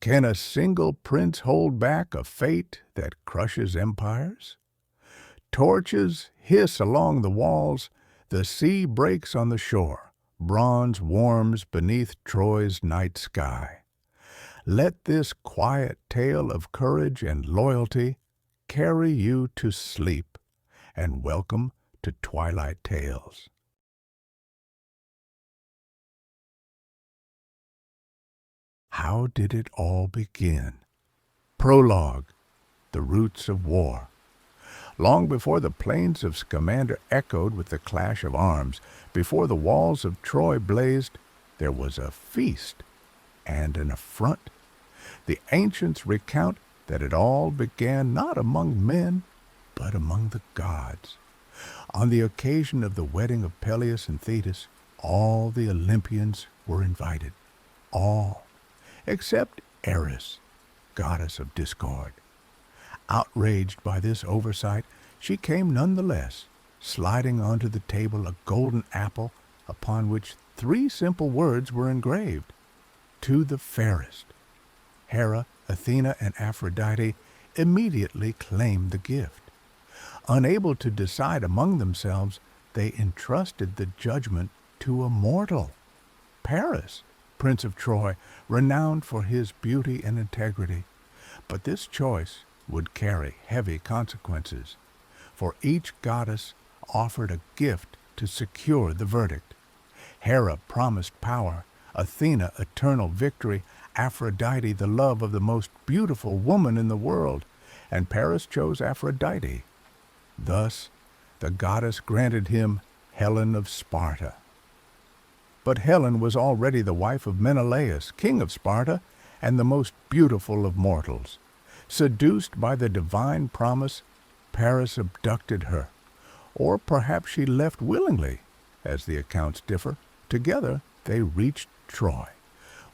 Can a single prince hold back a fate that crushes empires? Torches hiss along the walls, the sea breaks on the shore, bronze warms beneath Troy's night sky. Let this quiet tale of courage and loyalty carry you to sleep, and welcome to Twilight Tales. How did it all begin? Prologue, the roots of war. Long before the plains of Scamander echoed with the clash of arms, before the walls of Troy blazed, there was a feast and an affront. The ancients recount that it all began not among men, but among the gods. On the occasion of the wedding of Peleus and Thetis, all the Olympians were invited. All, except Eris, goddess of discord. Outraged by this oversight, she came nonetheless, sliding onto the table a golden apple upon which 3 simple words were engraved: "To the fairest." Hera, Athena, and Aphrodite immediately claimed the gift. Unable to decide among themselves, they entrusted the judgment to a mortal, Paris, Prince of Troy, renowned for his beauty and integrity. But this choice would carry heavy consequences, for each goddess offered a gift to secure the verdict. Hera promised power, Athena eternal victory, Aphrodite the love of the most beautiful woman in the world, and Paris chose Aphrodite. Thus, the goddess granted him Helen of Sparta. But Helen was already the wife of Menelaus, king of Sparta, and the most beautiful of mortals. Seduced by the divine promise, Paris abducted her, or perhaps she left willingly, as the accounts differ. Together they reached Troy,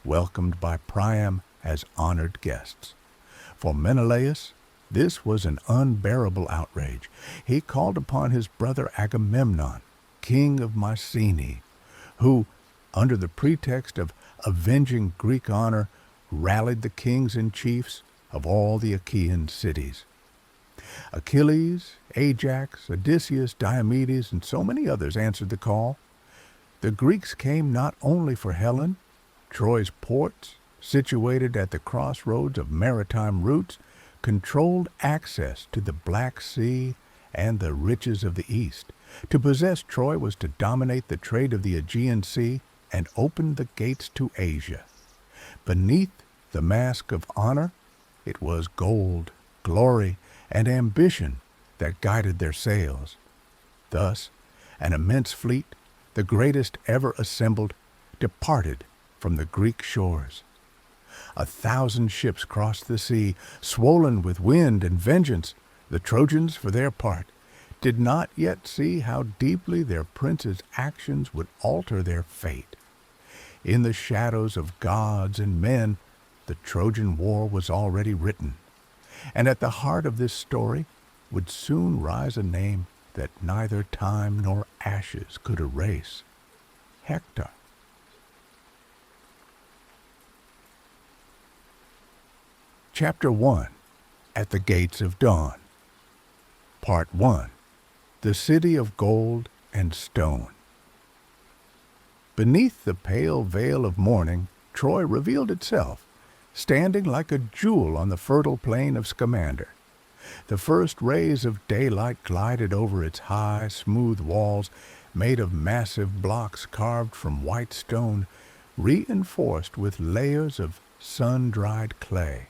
welcomed by Priam as honored guests. For Menelaus, this was an unbearable outrage. He called upon his brother Agamemnon, king of Mycenae, who, under the pretext of avenging Greek honor, rallied the kings and chiefs of all the Achaean cities. Achilles, Ajax, Odysseus, Diomedes, and so many others answered the call. The Greeks came not only for Helen. Troy's ports, situated at the crossroads of maritime routes, controlled access to the Black Sea and the riches of the East. To possess Troy was to dominate the trade of the Aegean Sea and open the gates to Asia. Beneath the mask of honor, it was gold, glory, and ambition that guided their sails. Thus, an immense fleet, the greatest ever assembled, departed from the Greek shores. 1,000 ships crossed the sea, swollen with wind and vengeance. The Trojans, for their part, did not yet see how deeply their prince's actions would alter their fate. In the shadows of gods and men, the Trojan War was already written, and at the heart of this story would soon rise a name that neither time nor ashes could erase: Hector. Chapter 1. At the Gates of Dawn. Part 1. The City of Gold and Stone. Beneath the pale veil of morning, Troy revealed itself, standing like a jewel on the fertile plain of Scamander. The first rays of daylight glided over its high, smooth walls, made of massive blocks carved from white stone, reinforced with layers of sun-dried clay.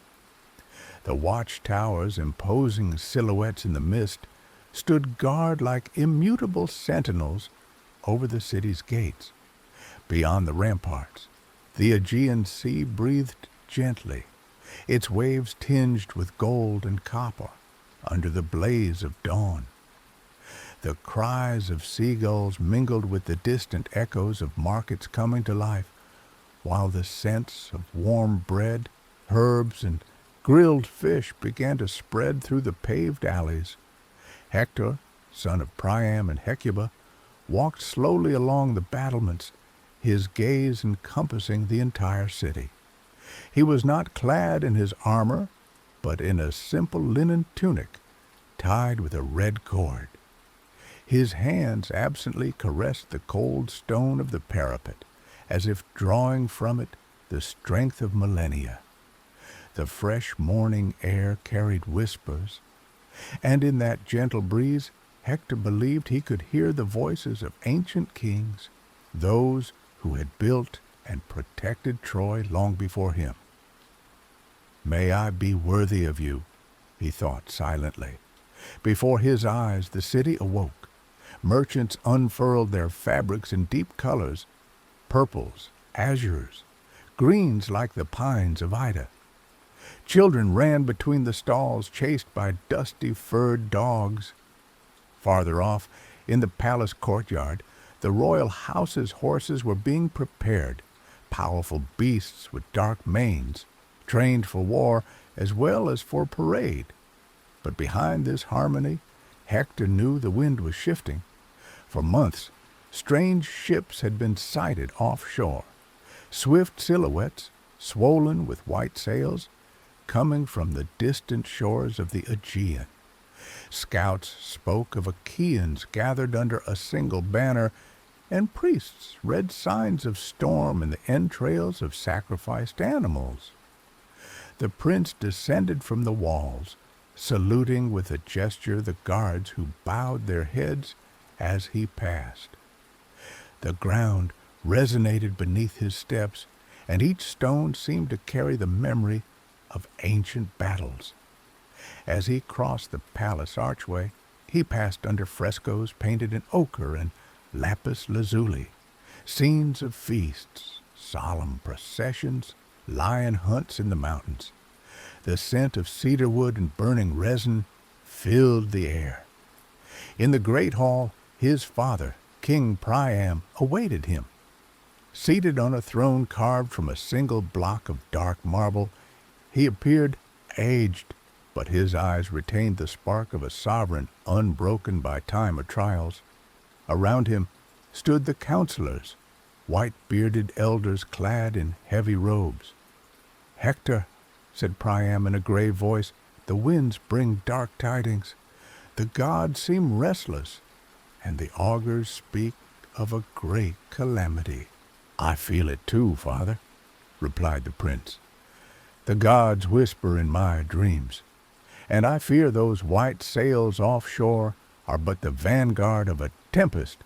The watchtowers, imposing silhouettes in the mist, stood guard like immutable sentinels over the city's gates. Beyond the ramparts, the Aegean Sea breathed gently, its waves tinged with gold and copper under the blaze of dawn. The cries of seagulls mingled with the distant echoes of markets coming to life, while the scents of warm bread, herbs, and grilled fish began to spread through the paved alleys. Hector, son of Priam and Hecuba, walked slowly along the battlements, his gaze encompassing the entire city. He was not clad in his armor, but in a simple linen tunic tied with a red cord. His hands absently caressed the cold stone of the parapet, as if drawing from it the strength of millennia. The fresh morning air carried whispers, and in that gentle breeze Hector believed he could hear the voices of ancient kings, those who had built and protected Troy long before him. "May I be worthy of you," he thought silently. Before his eyes the city awoke. Merchants unfurled their fabrics in deep colors, purples, azures, greens like the pines of Ida. Children ran between the stalls, chased by dusty furred dogs. Farther off, in the palace courtyard, the royal house's horses were being prepared, powerful beasts with dark manes, trained for war as well as for parade. But behind this harmony, Hector knew the wind was shifting. For months, strange ships had been sighted offshore, swift silhouettes, swollen with white sails, coming from the distant shores of the Aegean. Scouts spoke of Achaeans gathered under a single banner, and priests read signs of storm in the entrails of sacrificed animals. The prince descended from the walls, saluting with a gesture the guards who bowed their heads as he passed. The ground resonated beneath his steps, and each stone seemed to carry the memory of ancient battles. As he crossed the palace archway, he passed under frescoes painted in ochre and lapis lazuli, scenes of feasts, solemn processions, lion hunts in the mountains. The scent of cedarwood and burning resin filled the air. In the great hall, his father, King Priam, awaited him. Seated on a throne carved from a single block of dark marble, he appeared aged, but his eyes retained the spark of a sovereign unbroken by time or trials. Around him stood the counselors, white-bearded elders clad in heavy robes. "Hector," said Priam in a grave voice, "the winds bring dark tidings. The gods seem restless, and the augurs speak of a great calamity." "I feel it too, father," replied the prince. "The gods whisper in my dreams, and I fear those white sails offshore are but the vanguard of a tempest."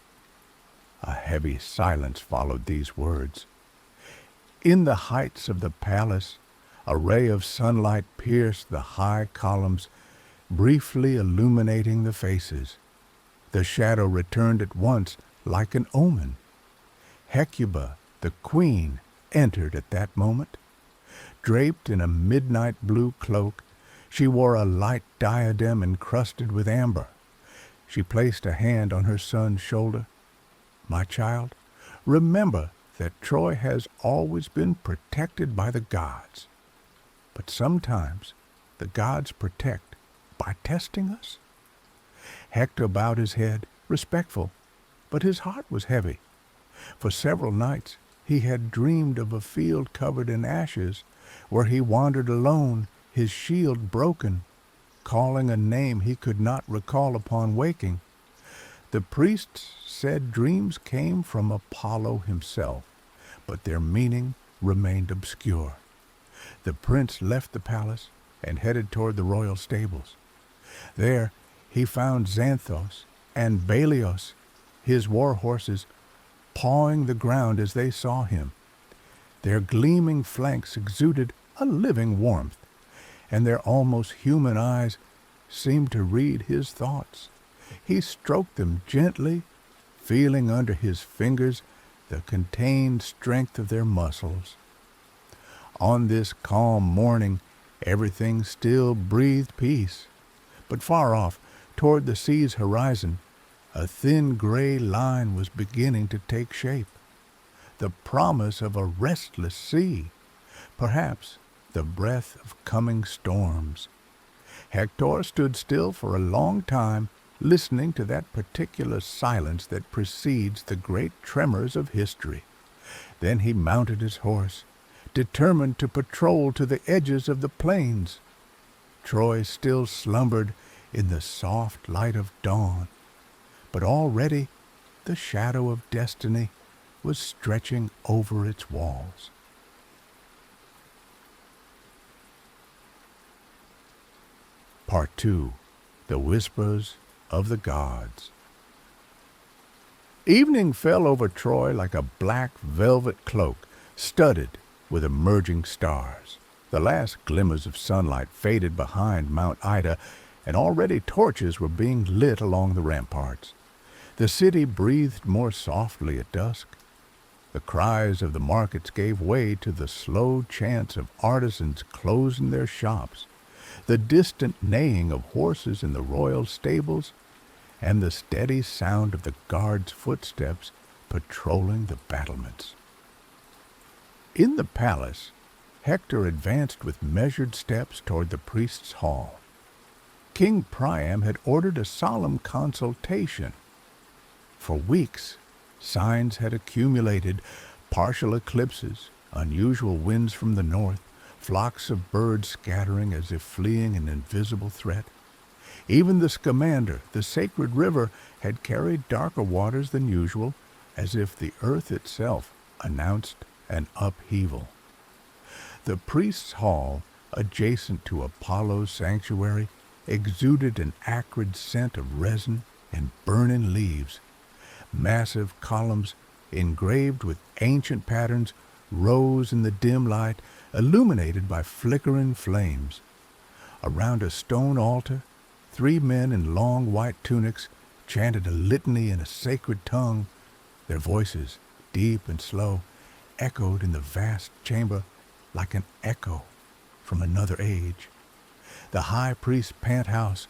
A heavy silence followed these words. In the heights of the palace, a ray of sunlight pierced the high columns, briefly illuminating the faces. The shadow returned at once like an omen. Hecuba, the queen, entered at that moment. Draped in a midnight blue cloak, she wore a light diadem encrusted with amber. She placed a hand on her son's shoulder. "My child, remember that Troy has always been protected by the gods. But sometimes the gods protect by testing us." Hector bowed his head, respectful, but his heart was heavy. For several nights he had dreamed of a field covered in ashes, where he wandered alone, his shield broken, calling a name he could not recall upon waking. The priests said dreams came from Apollo himself, but their meaning remained obscure. The prince left the palace and headed toward the royal stables. There he found Xanthos and Balios, his war horses, pawing the ground as they saw him. Their gleaming flanks exuded a living warmth, and their almost human eyes seemed to read his thoughts. He stroked them gently, feeling under his fingers the contained strength of their muscles. On this calm morning, everything still breathed peace. But far off, toward the sea's horizon, a thin gray line was beginning to take shape. The promise of a restless sea, perhaps the breath of coming storms. Hector stood still for a long time, listening to that particular silence that precedes the great tremors of history. Then he mounted his horse, determined to patrol to the edges of the plains. Troy still slumbered in the soft light of dawn, but already the shadow of destiny was stretching over its walls. Part 2. The Whispers of the Gods. Evening fell over Troy like a black velvet cloak, studded with emerging stars. The last glimmers of sunlight faded behind Mount Ida, and already torches were being lit along the ramparts. The city breathed more softly at dusk. The cries of the markets gave way to the slow chants of artisans closing their shops, the distant neighing of horses in the royal stables, and the steady sound of the guards' footsteps patrolling the battlements. In the palace, Hector advanced with measured steps toward the priest's hall. King Priam had ordered a solemn consultation. For weeks, signs had accumulated: partial eclipses, unusual winds from the north, flocks of birds scattering as if fleeing an invisible threat. Even the Scamander, the sacred river, had carried darker waters than usual, as if the earth itself announced an upheaval. The priest's hall, adjacent to Apollo's sanctuary, exuded an acrid scent of resin and burning leaves. Massive columns, engraved with ancient patterns, rose in the dim light, illuminated by flickering flames. Around a stone altar, 3 men in long white tunics chanted a litany in a sacred tongue. Their voices, deep and slow, echoed in the vast chamber like an echo from another age. The high priest Penthouse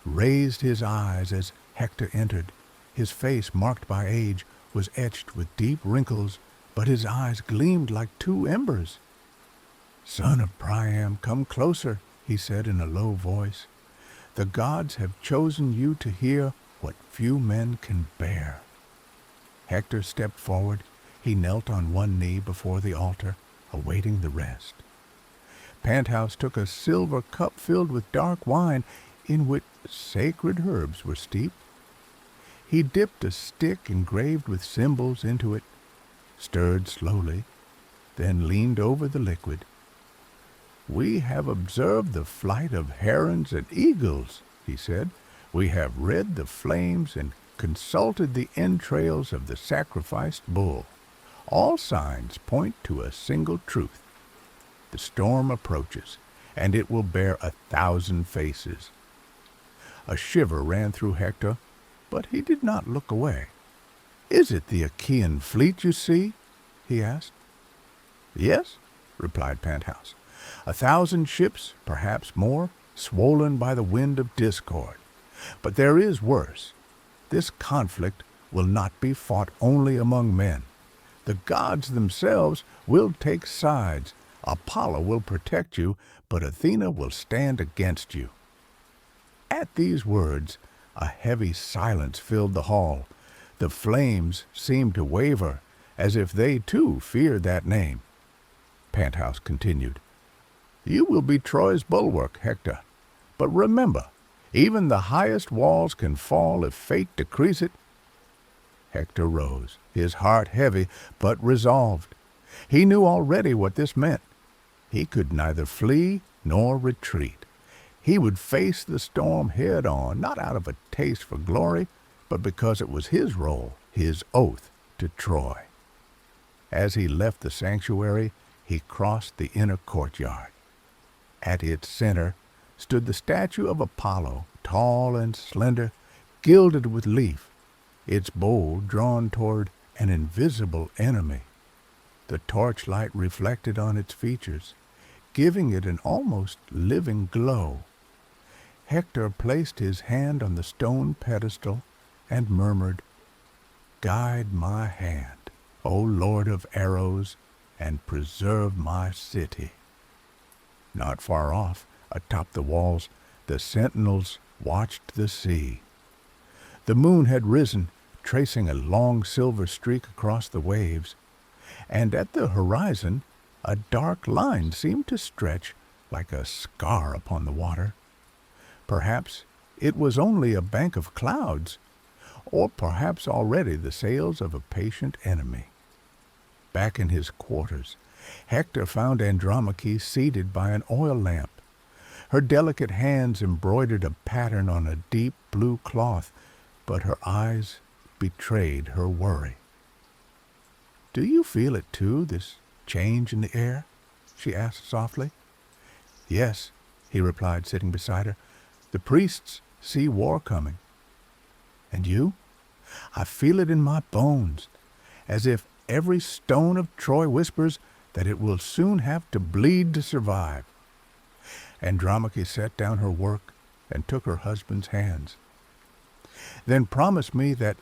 raised his eyes as Hector entered. His face, marked by age, was etched with deep wrinkles, but his eyes gleamed like 2 embers. "Son of Priam, come closer," he said in a low voice. "The gods have chosen you to hear what few men can bear." Hector stepped forward. He knelt on one knee before the altar, awaiting the rest. Penthouse took a silver cup filled with dark wine, in which sacred herbs were steeped. He dipped a stick engraved with symbols into it, stirred slowly, then leaned over the liquid. "We have observed the flight of herons and eagles," he said. "We have read the flames and consulted the entrails of the sacrificed bull. All signs point to a single truth. The storm approaches, and it will bear 1,000 faces." A shiver ran through Hector, but he did not look away. "Is it the Achaean fleet you see?" he asked. "Yes," replied Penthouse. 1,000 ships, perhaps more, swollen by the wind of discord. But there is worse. This conflict will not be fought only among men. The gods themselves will take sides. Apollo will protect you, but Athena will stand against you. At these words, a heavy silence filled the hall. The flames seemed to waver, as if they too feared that name. Penthouse continued, "You will be Troy's bulwark, Hector. But remember, even the highest walls can fall if fate decrees it." Hector rose, his heart heavy, but resolved. He knew already what this meant. He could neither flee nor retreat. He would face the storm head-on, not out of a taste for glory, but because it was his role, his oath to Troy. As he left the sanctuary, he crossed the inner courtyard. At its center stood the statue of Apollo, tall and slender, gilded with leaf, its bow drawn toward an invisible enemy. The torchlight reflected on its features, giving it an almost living glow. Hector placed his hand on the stone pedestal and murmured, "Guide my hand, O Lord of arrows, and preserve my city." Not far off, atop the walls, the sentinels watched the sea. The moon had risen, tracing a long silver streak across the waves, and at the horizon A dark line seemed to stretch like a scar upon the water. Perhaps it was only a bank of clouds, or perhaps already the sails of a patient enemy. Back in his quarters, Hector found Andromache seated by an oil lamp. Her delicate hands embroidered a pattern on a deep blue cloth, but her eyes betrayed her worry. "Do you feel it too, this change in the air?" she asked softly. "Yes," he replied, sitting beside her. "The priests see war coming." "And you?" "I feel it in my bones, as if every stone of Troy whispers that it will soon have to bleed to survive." Andromache set down her work and took her husband's hands. "Then promise me that,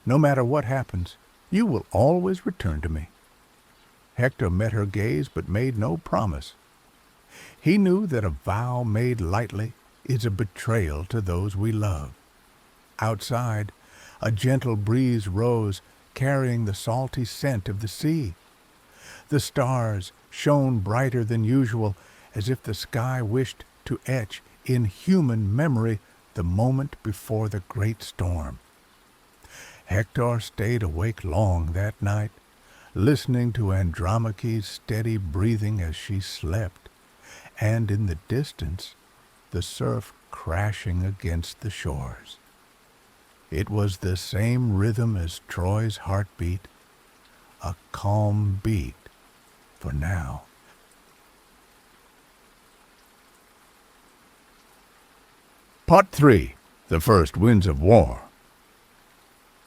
no matter what happens, you will always return to me." Hector met her gaze but made no promise. He knew that a vow made lightly is a betrayal to those we love. Outside, a gentle breeze rose, carrying the salty scent of the sea. The stars shone brighter than usual, as if the sky wished to etch in human memory the moment before the great storm. Hector stayed awake long that night, listening to Andromache's steady breathing as she slept, and in the distance the surf crashing against the shores. It was the same rhythm as Troy's heartbeat, a calm beat for now. Part 3. The First Winds of War.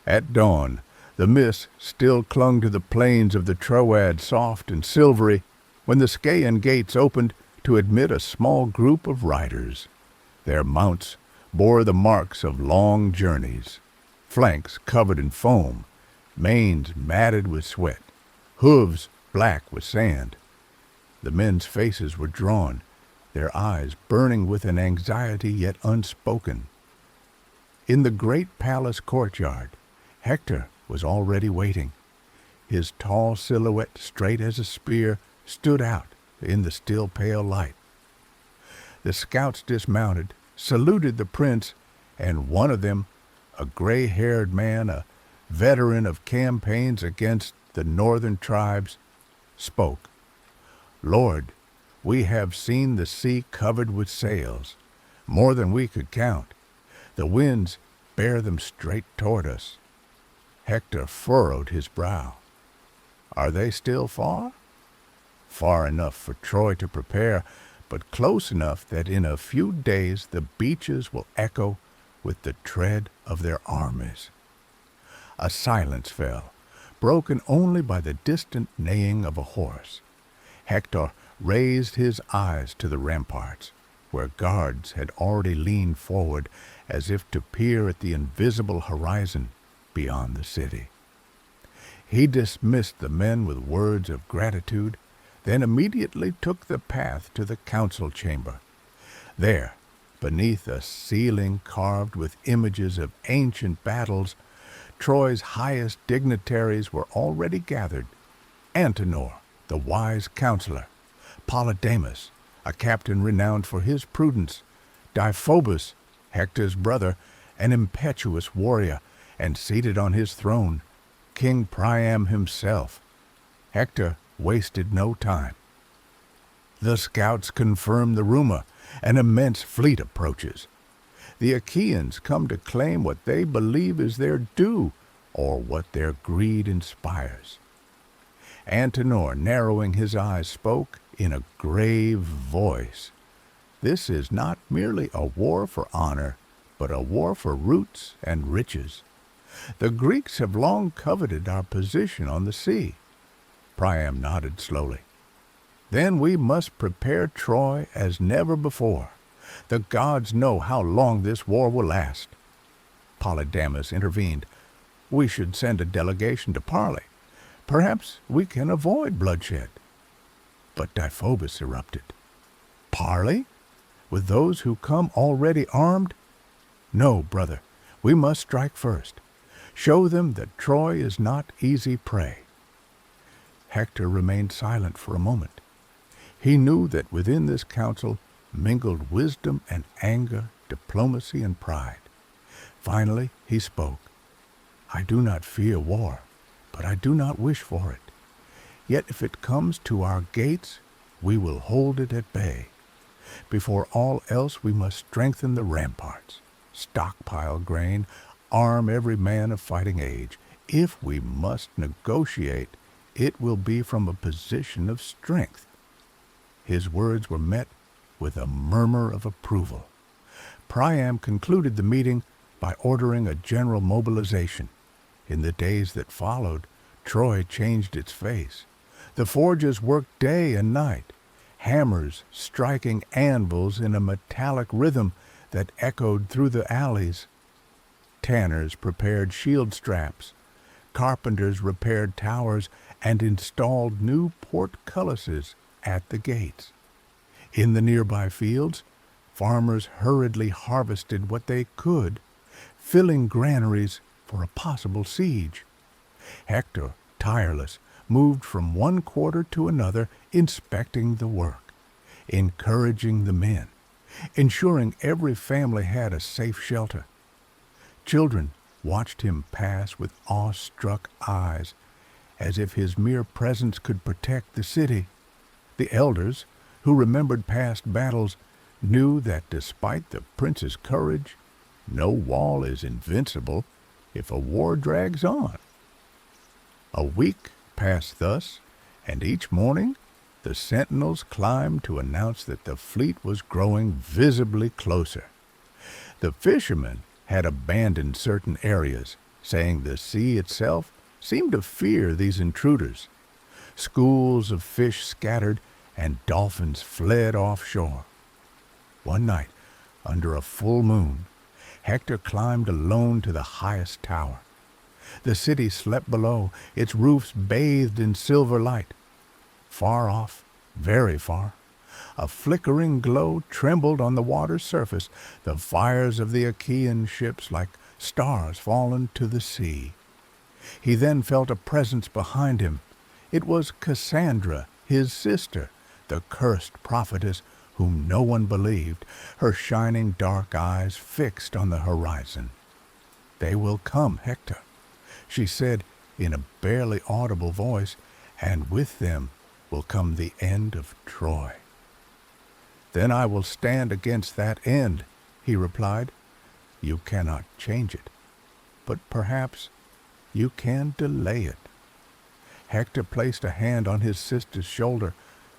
At dawn, the mist still clung to the plains of the Troad, soft and silvery, when the Scaean gates opened to admit a small group of riders. Their mounts bore the marks of long journeys, flanks covered in foam, manes matted with sweat, hooves black with sand. The men's faces were drawn, their eyes burning with an anxiety yet unspoken. In the great palace courtyard, Hector was already waiting. His tall silhouette, straight as a spear, stood out in the still pale light. The scouts dismounted, saluted the prince, and one of them, a gray-haired man, a veteran of campaigns against the northern tribes, spoke. "Lord, we have seen the sea covered with sails, more than we could count. The winds bear them straight toward us." Hector furrowed his brow. "Are they still far?" "Far enough for Troy to prepare, but close enough that in a few days the beaches will echo with the tread of their armies." A silence fell, broken only by the distant neighing of a horse. Hector raised his eyes to the ramparts, where guards had already leaned forward as if to peer at the invisible horizon beyond the city. He dismissed the men with words of gratitude, then immediately took the path to the council chamber. There, beneath a ceiling carved with images of ancient battles, Troy's highest dignitaries were already gathered. Antenor, the wise counselor; Polydamas, a captain renowned for his prudence; Deiphobus, Hector's brother, an impetuous warrior, and seated on his throne, King Priam himself. Hector wasted no time. The scouts confirm the rumor. An immense fleet approaches. The Achaeans come to claim what they believe is their due, or what their greed inspires. Antenor, narrowing his eyes, spoke in a grave voice. "This is not merely a war for honor, but a war for roots and riches. The Greeks have long coveted our position on the sea." Priam nodded slowly. "Then we must prepare Troy as never before. The gods know how long this war will last." Polydamas intervened. "We should send a delegation to parley. Perhaps we can avoid bloodshed." But Deiphobus erupted. "Parley? With those who come already armed? No, brother, we must strike first. Show them that Troy is not easy prey." Hector remained silent for a moment. He knew that within this council mingled wisdom and anger, diplomacy and pride. Finally he spoke. "I do not fear war, but I do not wish for it. Yet if it comes to our gates, we will hold it at bay. Before all else we must strengthen the ramparts, stockpile grain, arm every man of fighting age. If we must negotiate, it will be from a position of strength." His words were met with a murmur of approval. Priam concluded the meeting by ordering a general mobilization. In the days that followed, Troy changed its face. The forges worked day and night, hammers striking anvils in a metallic rhythm that echoed through the alleys. Tanners prepared shield straps, carpenters repaired towers and installed new portcullises at the gates. In the nearby fields, farmers hurriedly harvested what they could, filling granaries for a possible siege. Hector, tireless, moved from one quarter to another, inspecting the work, encouraging the men, ensuring every family had a safe shelter. Children watched him pass with awe-struck eyes, as if his mere presence could protect the city. The elders, who remembered past battles, knew that despite the prince's courage, no wall is invincible if a war drags on. A week passed thus, and each morning the sentinels climbed to announce that the fleet was growing visibly closer. The fishermen had abandoned certain areas, saying the sea itself seemed to fear these intruders. Schools of fish scattered, and dolphins fled offshore. One night, under a full moon, Hector climbed alone to the highest tower. The city slept below, its roofs bathed in silver light. Far off, very far, a flickering glow trembled on the water's surface, the fires of the Achaean ships like stars fallen to the sea. He then felt a presence behind him. It was Cassandra, his sister, the cursed prophetess whom no one believed, her shining dark eyes fixed on the horizon. "They will come, Hector," she said in a barely audible voice, "and with them will come the end of Troy." "Then I will stand against that end," he replied. "You cannot change it, but perhaps you can delay it." Hector placed a hand on his sister's shoulder,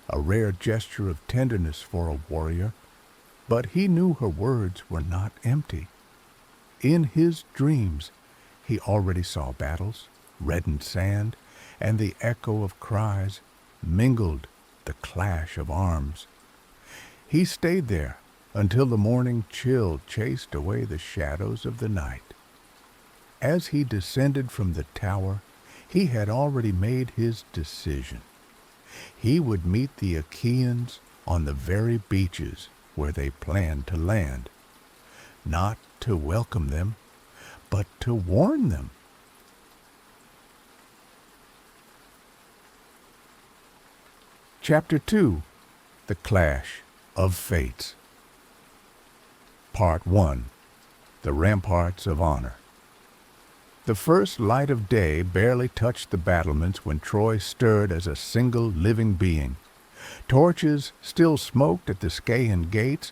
a rare gesture of tenderness for a warrior, but he knew her words were not empty. In his dreams, he already saw battles, reddened sand, and the echo of cries mingled the clash of arms. He stayed there until the morning chill chased away the shadows of the night. As he descended from the tower, he had already made his decision. He would meet the Achaeans on the very beaches where they planned to land, not to welcome them, but to warn them. Chapter 2. The Clash of Fates. Part 1. The Ramparts of Honor. The first light of day barely touched the battlements when Troy stirred as a single living being. Torches still smoked at the Scaean gates,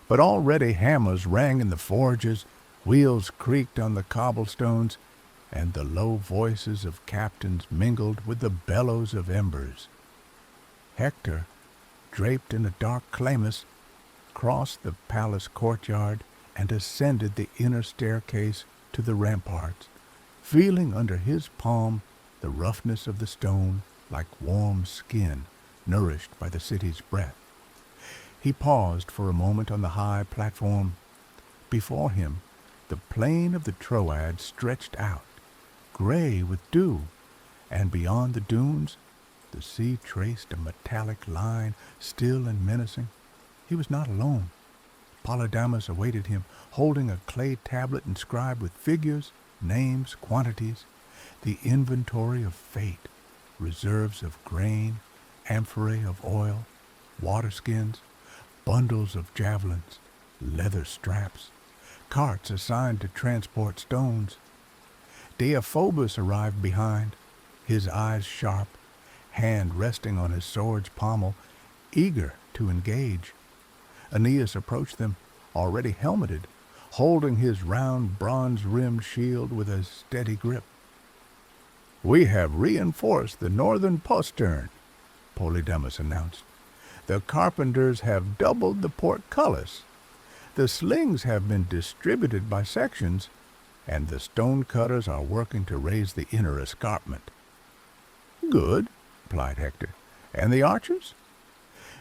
but already hammers rang in the forges, wheels creaked on the cobblestones, and the low voices of captains mingled with the bellows of embers. Hector, draped in a dark chlamys, crossed the palace courtyard and ascended the inner staircase to the ramparts, feeling under his palm the roughness of the stone like warm skin nourished by the city's breath. He paused for a moment on the high platform. Before him, the plain of the Troad stretched out, gray with dew, and beyond the dunes, the sea traced a metallic line, still and menacing. He was not alone. Polydamas awaited him, holding a clay tablet inscribed with figures, names, quantities, the inventory of fate, reserves of grain, amphorae of oil. waterskins, bundles of javelins, leather straps, carts assigned to transport stones. Deiphobus arrived behind, his eyes sharp, hand resting on his sword's pommel, eager to engage. Aeneas approached them, already helmeted, holding his round bronze-rimmed shield with a steady grip. "We have reinforced the northern postern," Polydamas announced. "The carpenters have doubled the portcullis. The slings have been distributed by sections, and the stone-cutters are working to raise the inner escarpment." "Good," replied Hector. "And the archers?"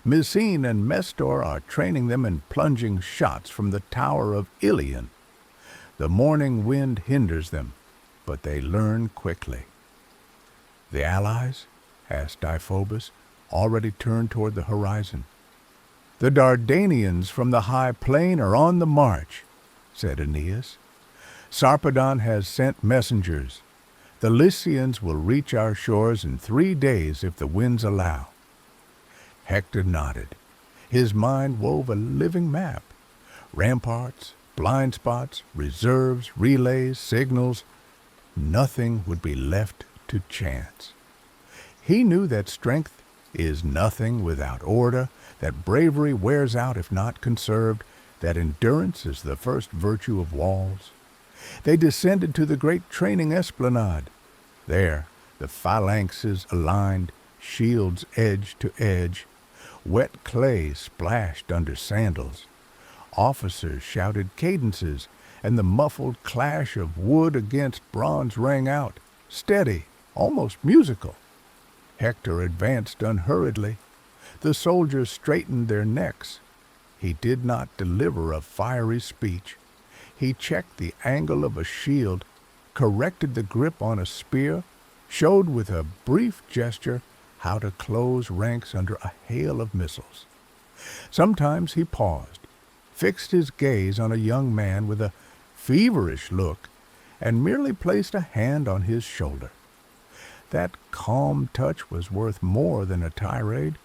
"Mycene and Mestor are training them in plunging shots from the tower of Ilion. The morning wind hinders them, but they learn quickly." "The allies?" asked Deiphobus, already turned toward the horizon. "The Dardanians from the high plain are on the march," said Aeneas. "Sarpedon has sent messengers. The Lycians will reach our shores in 3 days if the winds allow." Hector nodded. His mind wove a living map. Ramparts, blind spots, reserves, relays, signals. Nothing would be left to chance. He knew that strength is nothing without order, that bravery wears out if not conserved, that endurance is the first virtue of walls. They descended to the great training esplanade. There, the phalanxes aligned, shields edge to edge. Wet clay splashed under sandals. Officers shouted cadences, and the muffled clash of wood against bronze rang out, steady, almost musical. Hector advanced unhurriedly. The soldiers straightened their necks. He did not deliver a fiery speech. He checked the angle of a shield, corrected the grip on a spear, showed with a brief gesture how to close ranks under a hail of missiles. Sometimes he paused, fixed his gaze on a young man with a feverish look, and merely placed a hand on his shoulder. That calm touch was worth more than a tirade.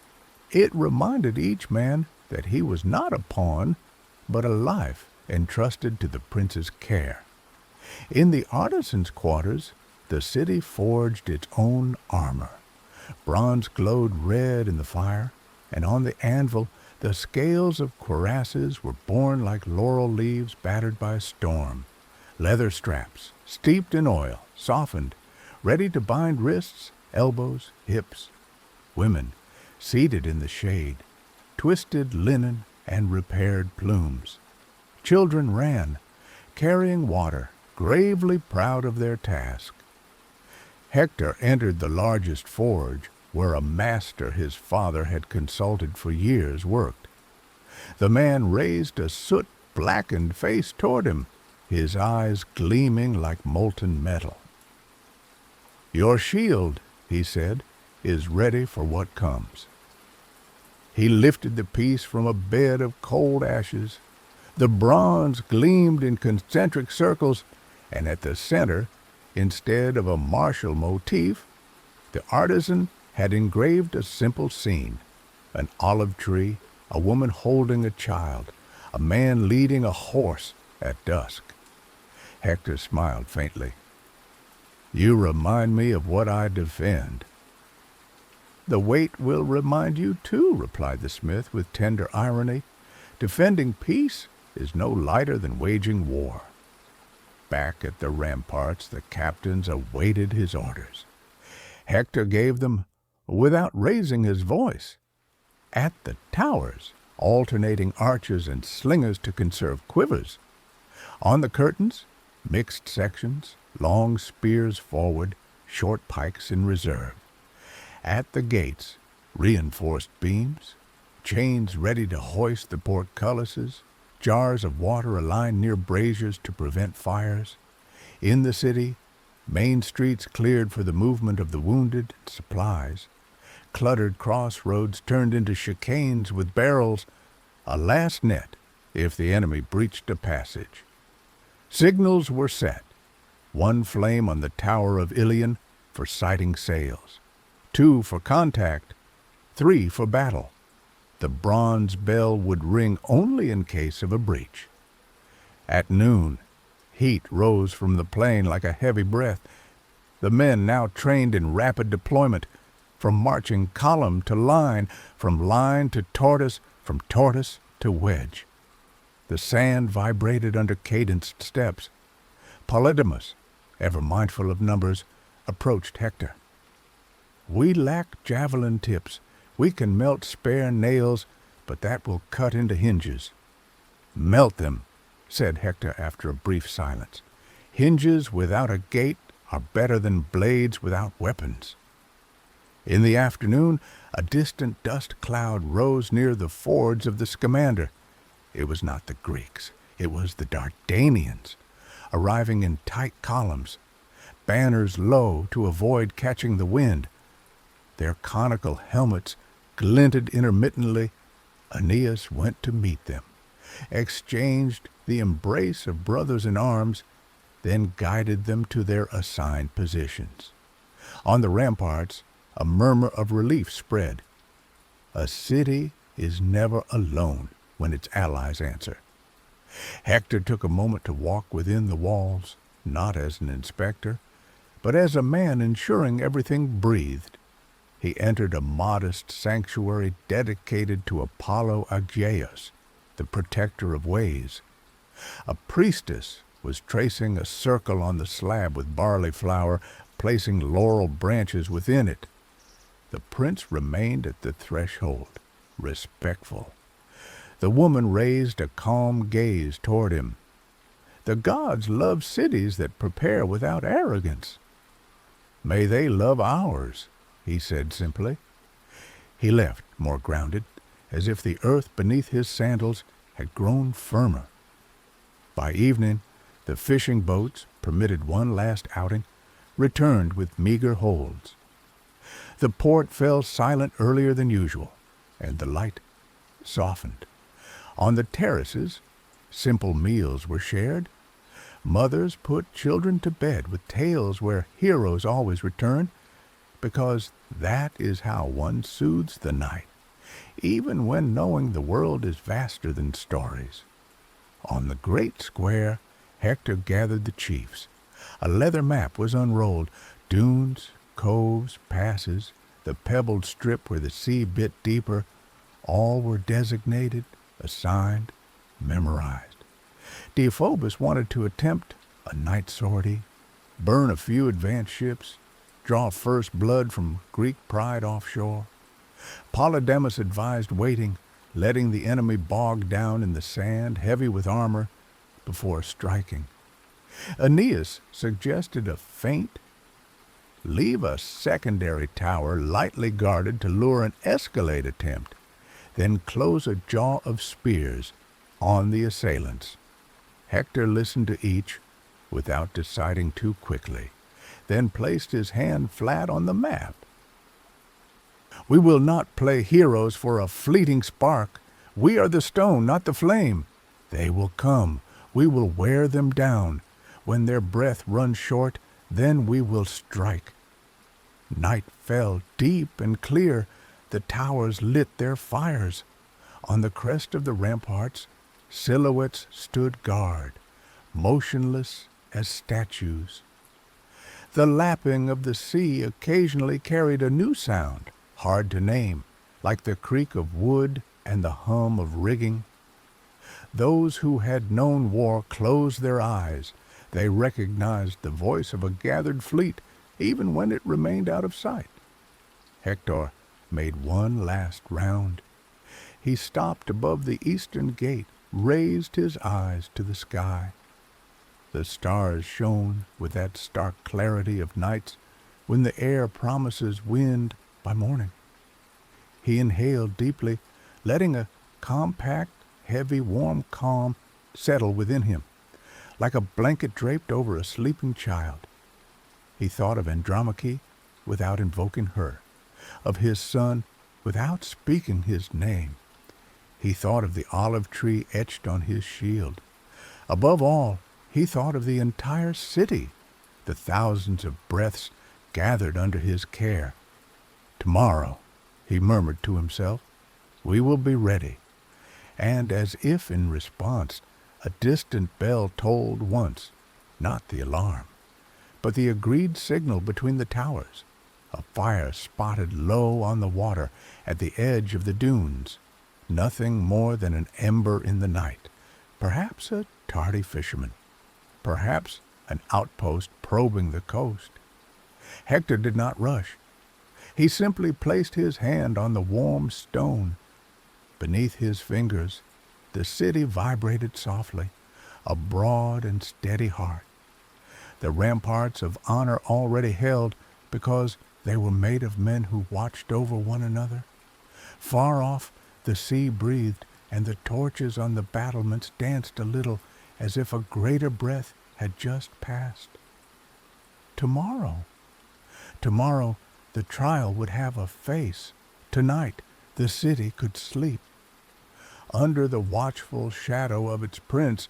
It reminded each man that he was not a pawn, but a life entrusted to the prince's care. In the artisans' quarters, the city forged its own armor. Bronze glowed red in the fire, and on the anvil the scales of cuirasses were borne like laurel leaves battered by a storm. Leather straps, steeped in oil, softened, ready to bind wrists, elbows, hips. Women, seated in the shade, twisted linen and repaired plumes. Children ran, carrying water, gravely proud of their task. Hector entered the largest forge, where a master his father had consulted for years worked. The man raised a soot-blackened face toward him, his eyes gleaming like molten metal. "Your shield," he said, "is ready for what comes." He lifted the piece from a bed of cold ashes. The bronze gleamed in concentric circles, and at the center, instead of a martial motif, the artisan had engraved a simple scene: an olive tree, a woman holding a child, a man leading a horse at dusk. Hector smiled faintly. "You remind me of what I defend." "The weight will remind you too," replied the smith with tender irony. "Defending peace is no lighter than waging war." Back at the ramparts, the captains awaited his orders. Hector gave them without raising his voice. At the towers, alternating archers and slingers to conserve quivers. On the curtains, mixed sections, long spears forward, short pikes in reserve. At the gates, reinforced beams, chains ready to hoist the portcullises, jars of water aligned near braziers to prevent fires. In the city, main streets cleared for the movement of the wounded and supplies. Cluttered crossroads turned into chicanes with barrels, a last net if the enemy breached a passage. Signals were set. 1 flame on the tower of Ilion for sighting sails, 2 for contact, 3 for battle. The bronze bell would ring only in case of a breach. At noon, heat rose from the plain like a heavy breath. The men now trained in rapid deployment, from marching column to line, from line to tortoise, from tortoise to wedge. The sand vibrated under cadenced steps. Polydamas, ever mindful of numbers, approached Hector. "We lack javelin tips. We can melt spare nails, but that will cut into hinges." "Melt them," said Hector after a brief silence. "Hinges without a gate are better than blades without weapons." In the afternoon, a distant dust cloud rose near the fords of the Scamander. It was not the Greeks, it was the Dardanians, arriving in tight columns, banners low to avoid catching the wind. Their conical helmets glinted intermittently. Aeneas went to meet them, exchanged the embrace of brothers in arms, then guided them to their assigned positions. On the ramparts, a murmur of relief spread. A city is never alone when its allies answer. Hector took a moment to walk within the walls, not as an inspector, but as a man ensuring everything breathed. He entered a modest sanctuary dedicated to Apollo Aegeus, the protector of ways. A priestess was tracing a circle on the slab with barley flour, placing laurel branches within it. The prince remained at the threshold, respectful. The woman raised a calm gaze toward him. "The gods love cities that prepare without arrogance." "May they love ours," he said simply. He left, more grounded, as if the earth beneath his sandals had grown firmer. By evening, the fishing boats, permitted one last outing, returned with meager holds. The port fell silent earlier than usual, and the light softened. On the terraces, simple meals were shared. Mothers put children to bed with tales where heroes always return, because that is how one soothes the night, even when knowing the world is vaster than stories. On the great square, Hector gathered the chiefs. A leather map was unrolled. Dunes, coves, passes, the pebbled strip where the sea bit deeper, all were designated, assigned, memorized. Deiphobus wanted to attempt a night sortie, burn a few advanced ships, draw first blood from Greek pride offshore. Polydamas advised waiting, letting the enemy bog down in the sand, heavy with armor, before striking. Aeneas suggested a feint. Leave a secondary tower lightly guarded to lure an escalade attempt, then close a jaw of spears on the assailants. Hector listened to each without deciding too quickly, then placed his hand flat on the map. "We will not play heroes for a fleeting spark. We are the stone, not the flame. They will come. We will wear them down. When their breath runs short, then we will strike." Night fell deep and clear. The towers lit their fires. On the crest of the ramparts, silhouettes stood guard, motionless as statues. The lapping of the sea occasionally carried a new sound, hard to name, like the creak of wood and the hum of rigging. Those who had known war closed their eyes. They recognized the voice of a gathered fleet, even when it remained out of sight. Hector made one last round. He stopped above the eastern gate, raised his eyes to the sky. The stars shone with that stark clarity of nights when the air promises wind by morning. He inhaled deeply, letting a compact, heavy, warm calm settle within him, like a blanket draped over a sleeping child. He thought of Andromache without invoking her, of his son without speaking his name. He thought of the olive tree etched on his shield. Above all, he thought of the entire city, the thousands of breaths gathered under his care. "Tomorrow," he murmured to himself, We will be ready." And as if in response, a distant bell tolled once, not the alarm, but the agreed signal between the towers, a fire spotted low on the water at the edge of the dunes, nothing more than an ember in the night, perhaps a tardy fisherman, perhaps an outpost probing the coast. Hector did not rush. He simply placed his hand on the warm stone. Beneath his fingers, the city vibrated softly, a broad and steady heart. The ramparts of honor already held because they were made of men who watched over one another. Far off, the sea breathed, and the torches on the battlements danced a little as if a greater breath had just passed. Tomorrow, the trial would have a face. Tonight, the city could sleep. Under the watchful shadow of its prince,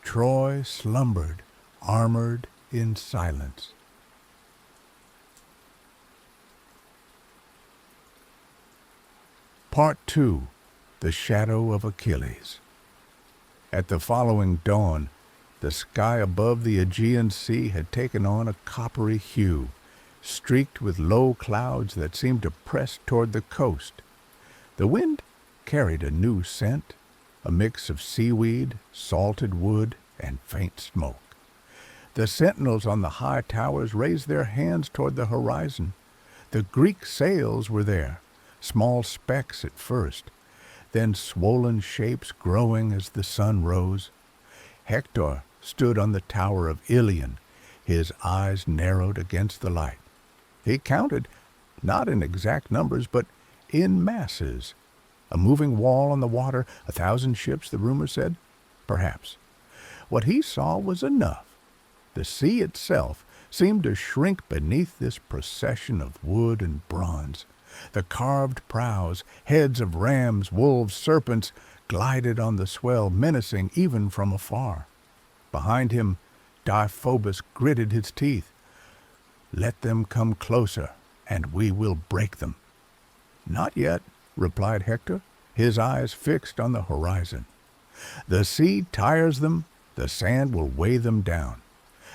Troy slumbered, armored in silence. Part 2. The Shadow of Achilles. At the following dawn, the sky above the Aegean Sea had taken on a coppery hue, streaked with low clouds that seemed to press toward the coast. The wind carried a new scent, a mix of seaweed, salted wood, and faint smoke. The sentinels on the high towers raised their hands toward the horizon. The Greek sails were there, small specks at first, then swollen shapes growing as the sun rose. Hector stood on the tower of Ilion, his eyes narrowed against the light. He counted, not in exact numbers, but in masses. A moving wall on the water, 1,000 ships, the rumor said? Perhaps. What he saw was enough. The sea itself seemed to shrink beneath this procession of wood and bronze. The carved prows, heads of rams, wolves, serpents, glided on the swell, menacing even from afar. Behind him, Deiphobus gritted his teeth. "Let them come closer, and we will break them." "Not yet," replied Hector, his eyes fixed on the horizon. "The sea tires them, the sand will weigh them down.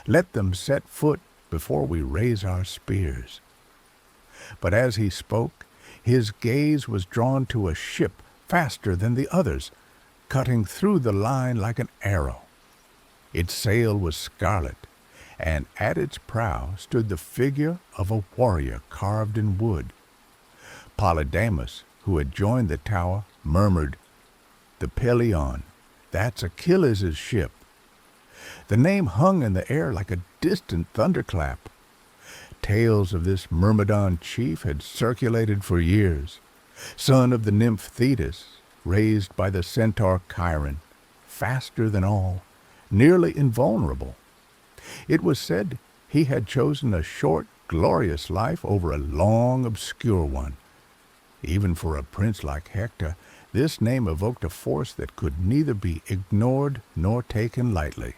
Let them set foot before we raise our spears." But as he spoke, his gaze was drawn to a ship faster than the others, cutting through the line like an arrow. Its sail was scarlet, and at its prow stood the figure of a warrior carved in wood. Polydamas, who had joined the tower, murmured, "The Pelion, that's Achilles' ship." The name hung in the air like a distant thunderclap. Tales of this Myrmidon chief had circulated for years. Son of the nymph Thetis, raised by the centaur Chiron, faster than all, nearly invulnerable. It was said he had chosen a short, glorious life over a long, obscure one. Even for a prince like Hector, this name evoked a force that could neither be ignored nor taken lightly.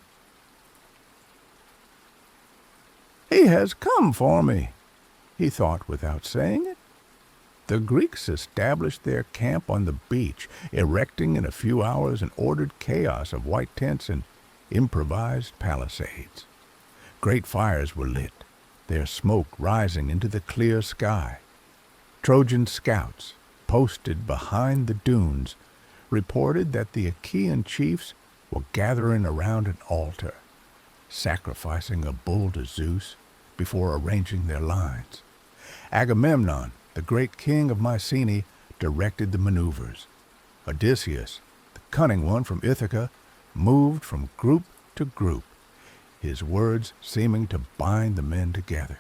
"He has come for me," he thought without saying it. The Greeks established their camp on the beach, erecting in a few hours an ordered chaos of white tents and improvised palisades. Great fires were lit, their smoke rising into the clear sky. Trojan scouts, posted behind the dunes, reported that the Achaean chiefs were gathering around an altar, sacrificing a bull to Zeus before arranging their lines. Agamemnon, the great king of Mycenae, directed the maneuvers. Odysseus, the cunning one from Ithaca, moved from group to group, his words seeming to bind the men together.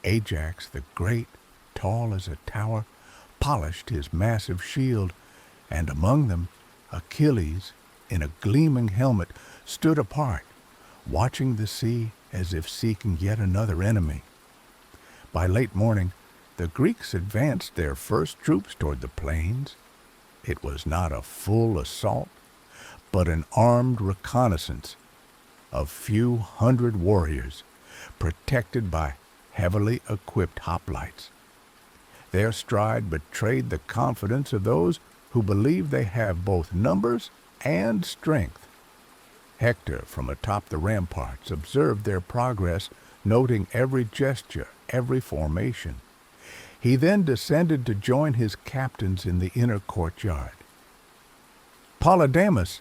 Ajax, the great, tall as a tower, polished his massive shield, and among them Achilles, in a gleaming helmet, stood apart, watching the sea as if seeking yet another enemy. By late morning, the Greeks advanced their first troops toward the plains. It was not a full assault, but an armed reconnaissance of few hundred warriors, protected by heavily equipped hoplites. Their stride betrayed the confidence of those who believe they have both numbers and strength. Hector, from atop the ramparts, observed their progress, noting every gesture, every formation. He then descended to join his captains in the inner courtyard. Polydamas,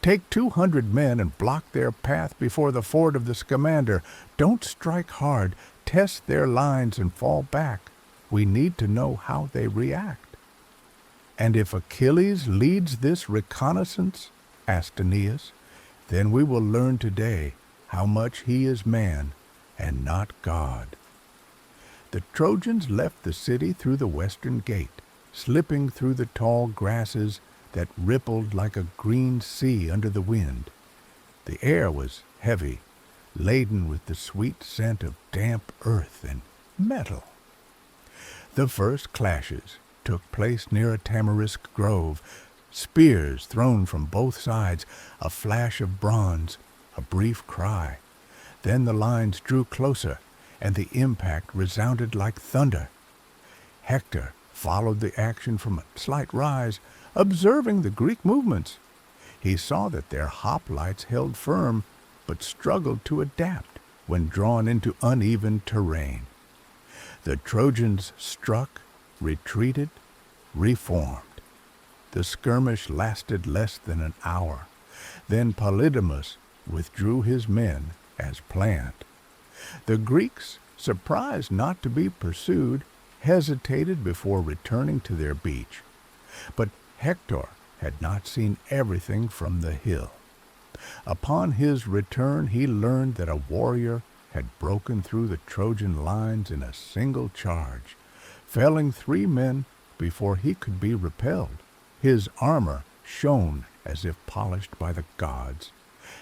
take 200 men and block their path before the ford of the Scamander. Don't strike hard, test their lines and fall back. We need to know how they react. And if Achilles leads this reconnaissance, asked Aeneas, then we will learn today how much he is man and not God. The Trojans left the city through the western gate, slipping through the tall grasses that rippled like a green sea under the wind. The air was heavy, laden with the sweet scent of damp earth and metal. The first clashes took place near a tamarisk grove, spears thrown from both sides, a flash of bronze, a brief cry. Then the lines drew closer, and the impact resounded like thunder. Hector followed the action from a slight rise, observing the Greek movements. He saw that their hoplites held firm, but struggled to adapt when drawn into uneven terrain. The Trojans struck, retreated, reformed. The skirmish lasted less than an hour. Then Polydamas withdrew his men as planned. The Greeks, surprised not to be pursued, hesitated before returning to their beach. But Hector had not seen everything from the hill. Upon his return he learned that a warrior had broken through the Trojan lines in a single charge, felling 3 men before he could be repelled. His armor shone as if polished by the gods,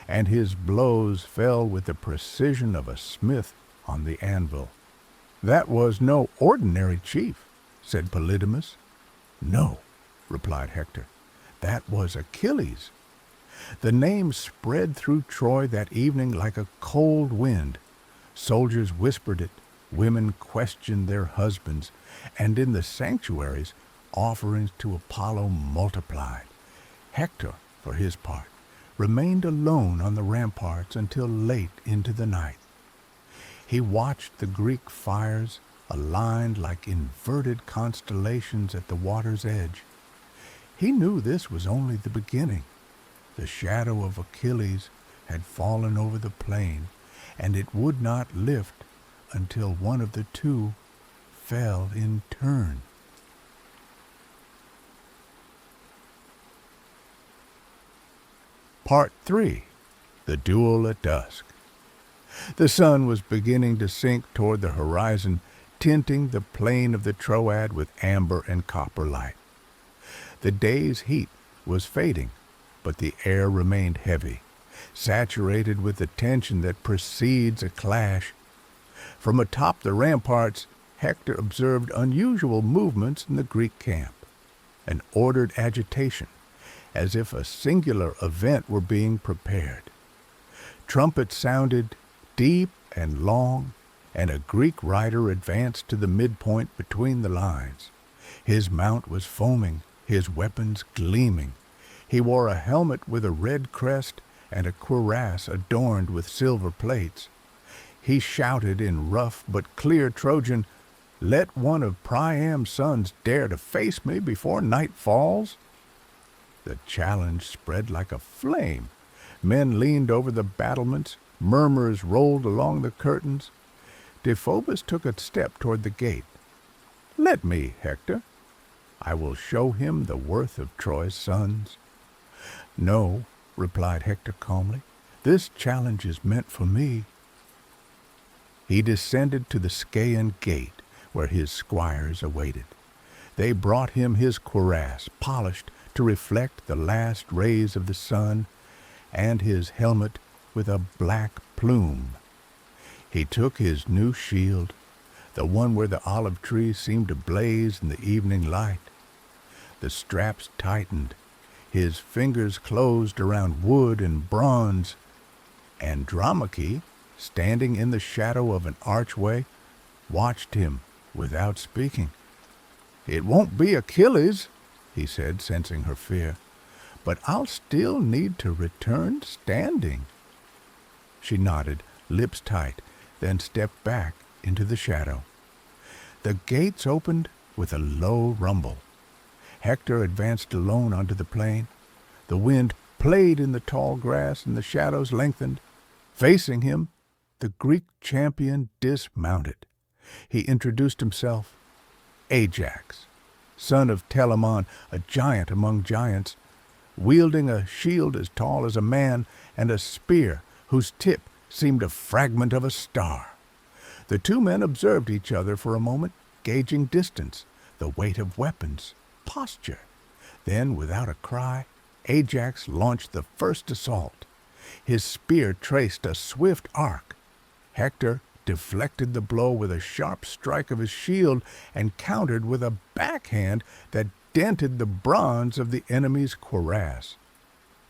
and his blows fell with the precision of a smith on the anvil. "That was no ordinary chief," said Polydamas. "No," replied Hector, "that was Achilles." The name spread through Troy that evening like a cold wind. Soldiers whispered it, women questioned their husbands, and in the sanctuaries offerings to Apollo multiplied. Hector, for his part, remained alone on the ramparts until late into the night. He watched the Greek fires aligned like inverted constellations at the water's edge. He knew this was only the beginning. The shadow of Achilles had fallen over the plain, and it would not lift until one of the two fell in turn. Part 3. The Duel at Dusk. The sun was beginning to sink toward the horizon, tinting the plain of the Troad with amber and copper light. The day's heat was fading, but the air remained heavy, saturated with the tension that precedes a clash. From atop the ramparts, Hector observed unusual movements in the Greek camp, an ordered agitation, as if a singular event were being prepared. Trumpets sounded deep and long, and a Greek rider advanced to the midpoint between the lines. His mount was foaming, his weapons gleaming. He wore a helmet with a red crest and a cuirass adorned with silver plates. He shouted in rough but clear Trojan, "Let one of Priam's sons dare to face me before night falls." The challenge spread like a flame. Men leaned over the battlements, murmurs rolled along the curtains. Deiphobus took a step toward the gate. "Let me, Hector. I will show him the worth of Troy's sons." "No," replied Hector calmly. "This challenge is meant for me." He descended to the Scaean gate, where his squires awaited. They brought him his cuirass, polished to reflect the last rays of the sun, and his helmet with a black plume. He took his new shield, the one where the olive tree seemed to blaze in the evening light. The straps tightened, his fingers closed around wood and bronze. Andromache, standing in the shadow of an archway, watched him without speaking. "It won't be Achilles," he said, sensing her fear. "But I'll still need to return standing." She nodded, lips tight, then stepped back into the shadow. The gates opened with a low rumble. Hector advanced alone onto the plain. The wind played in the tall grass and the shadows lengthened. Facing him, the Greek champion dismounted. He introduced himself. Ajax, son of Telamon, a giant among giants, wielding a shield as tall as a man and a spear whose tip seemed a fragment of a star. The two men observed each other for a moment, gauging distance, the weight of weapons, posture. Then, without a cry, Ajax launched the first assault. His spear traced a swift arc. Hector deflected the blow with a sharp strike of his shield and countered with a backhand that dented the bronze of the enemy's cuirass.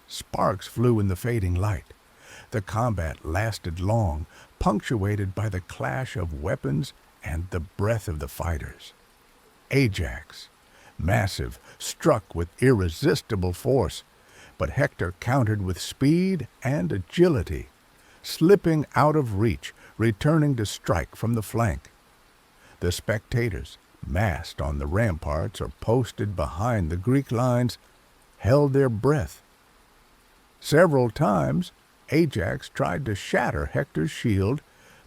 Sparks flew in the fading light. The combat lasted long, punctuated by the clash of weapons and the breath of the fighters. Ajax, massive, struck with irresistible force, but Hector countered with speed and agility, slipping out of reach, returning to strike from the flank. The spectators, massed on the ramparts or posted behind the Greek lines, held their breath. Several times, Ajax tried to shatter Hector's shield,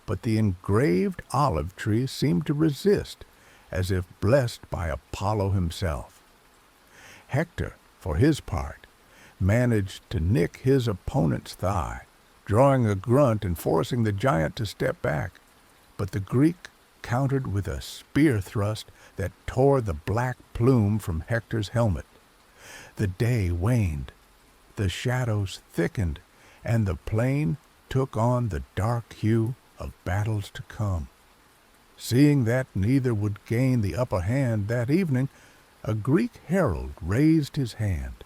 but the engraved olive tree seemed to resist, as if blessed by Apollo himself. Hector, for his part, managed to nick his opponent's thigh, drawing a grunt and forcing the giant to step back, but the Greek countered with a spear thrust that tore the black plume from Hector's helmet. The day waned, the shadows thickened, and the plain took on the dark hue of battles to come. Seeing that neither would gain the upper hand that evening, a Greek herald raised his hand.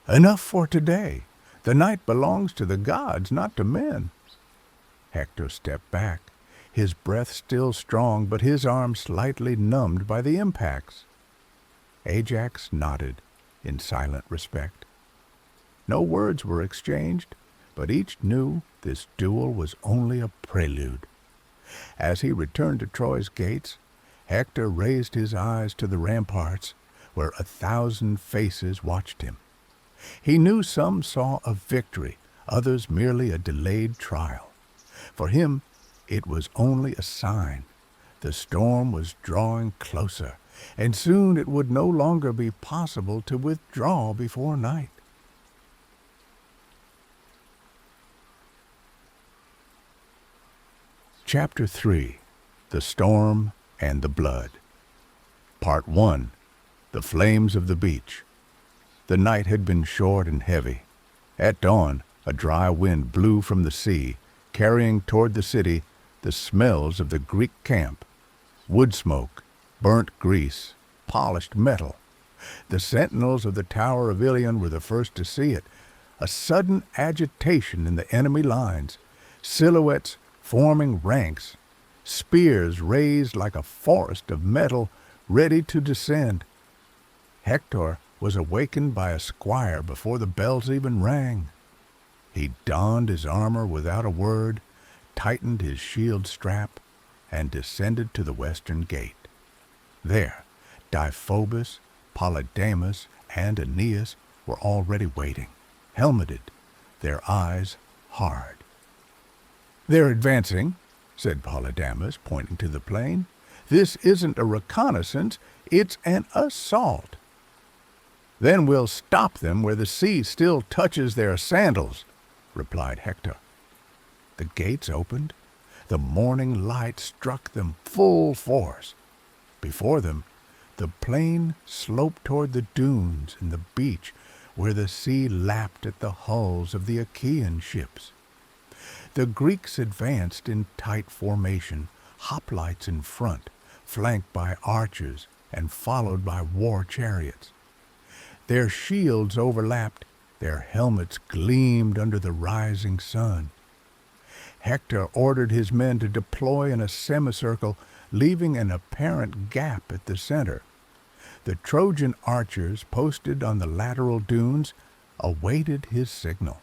"Enough for today. The night belongs to the gods, not to men." Hector stepped back, his breath still strong, but his arm slightly numbed by the impacts. Ajax nodded in silent respect. No words were exchanged, but each knew this duel was only a prelude. As he returned to Troy's gates, Hector raised his eyes to the ramparts, where 1,000 faces watched him. He knew some saw a victory, others merely a delayed trial. For him, it was only a sign. The storm was drawing closer, and soon it would no longer be possible to withdraw before night. Chapter 3. The Storm and the Blood. Part 1. The Flames of the Beach. The night had been short and heavy. At dawn, a dry wind blew from the sea, carrying toward the city the smells of the Greek camp. Wood smoke, burnt grease, polished metal. The sentinels of the tower of Ilion were the first to see it. A sudden agitation in the enemy lines, silhouettes forming ranks, spears raised like a forest of metal ready to descend. Hector was awakened by a squire before the bells even rang. He donned his armor without a word, tightened his shield strap, and descended to the western gate. There, Deiphobus, Polydamas, and Aeneas were already waiting, helmeted, their eyes hard. "They're advancing," said Polydamas, pointing to the plain. "This isn't a reconnaissance, it's an assault." "Then we'll stop them where the sea still touches their sandals," replied Hector. The gates opened. The morning light struck them full force. Before them, the plain sloped toward the dunes and the beach where the sea lapped at the hulls of the Achaean ships. The Greeks advanced in tight formation, hoplites in front, flanked by archers and followed by war chariots. Their shields overlapped, their helmets gleamed under the rising sun. Hector ordered his men to deploy in a semicircle, leaving an apparent gap at the center. The Trojan archers posted on the lateral dunes awaited his signal.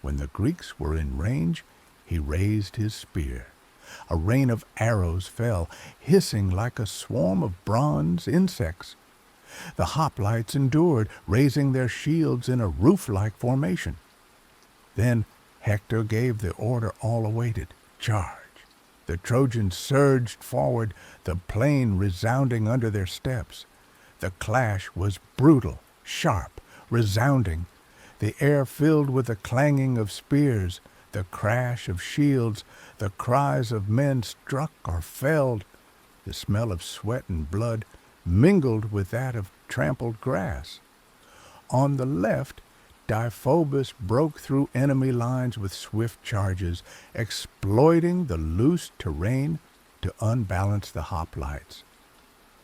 When the Greeks were in range, he raised his spear. A rain of arrows fell, hissing like a swarm of bronze insects. The hoplites endured, raising their shields in a roof-like formation. Then Hector gave the order all awaited, charge. The Trojans surged forward, the plain resounding under their steps. The clash was brutal, sharp, resounding, the air filled with the clanging of spears, the crash of shields, the cries of men struck or felled. The smell of sweat and blood mingled with that of trampled grass. On the left, Deiphobus broke through enemy lines with swift charges, exploiting the loose terrain to unbalance the hoplites.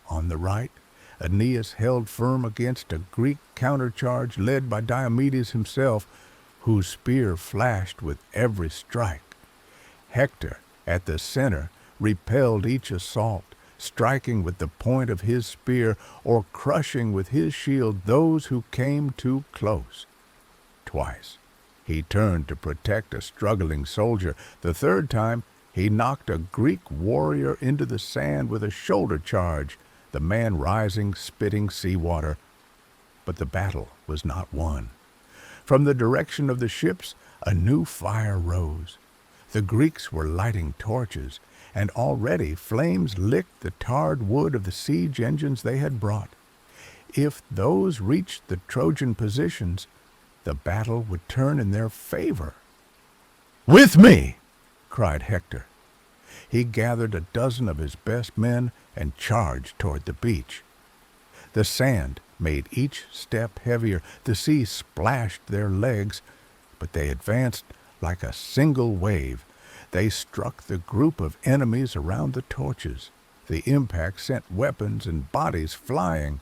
On the right, Aeneas held firm against a Greek countercharge led by Diomedes himself, whose spear flashed with every strike. Hector, at the center, repelled each assault, striking with the point of his spear or crushing with his shield those who came too close. Twice he turned to protect a struggling soldier. The third time he knocked a Greek warrior into the sand with a shoulder charge, the man rising, spitting seawater. But the battle was not won. From the direction of the ships, a new fire rose. The Greeks were lighting torches, and already flames licked the tarred wood of the siege engines they had brought. If those reached the Trojan positions, the battle would turn in their favor. "With me!" cried Hector. He gathered a dozen of his best men and charged toward the beach. The sand made each step heavier. The sea splashed their legs, but they advanced like a single wave. They struck the group of enemies around the torches. The impact sent weapons and bodies flying.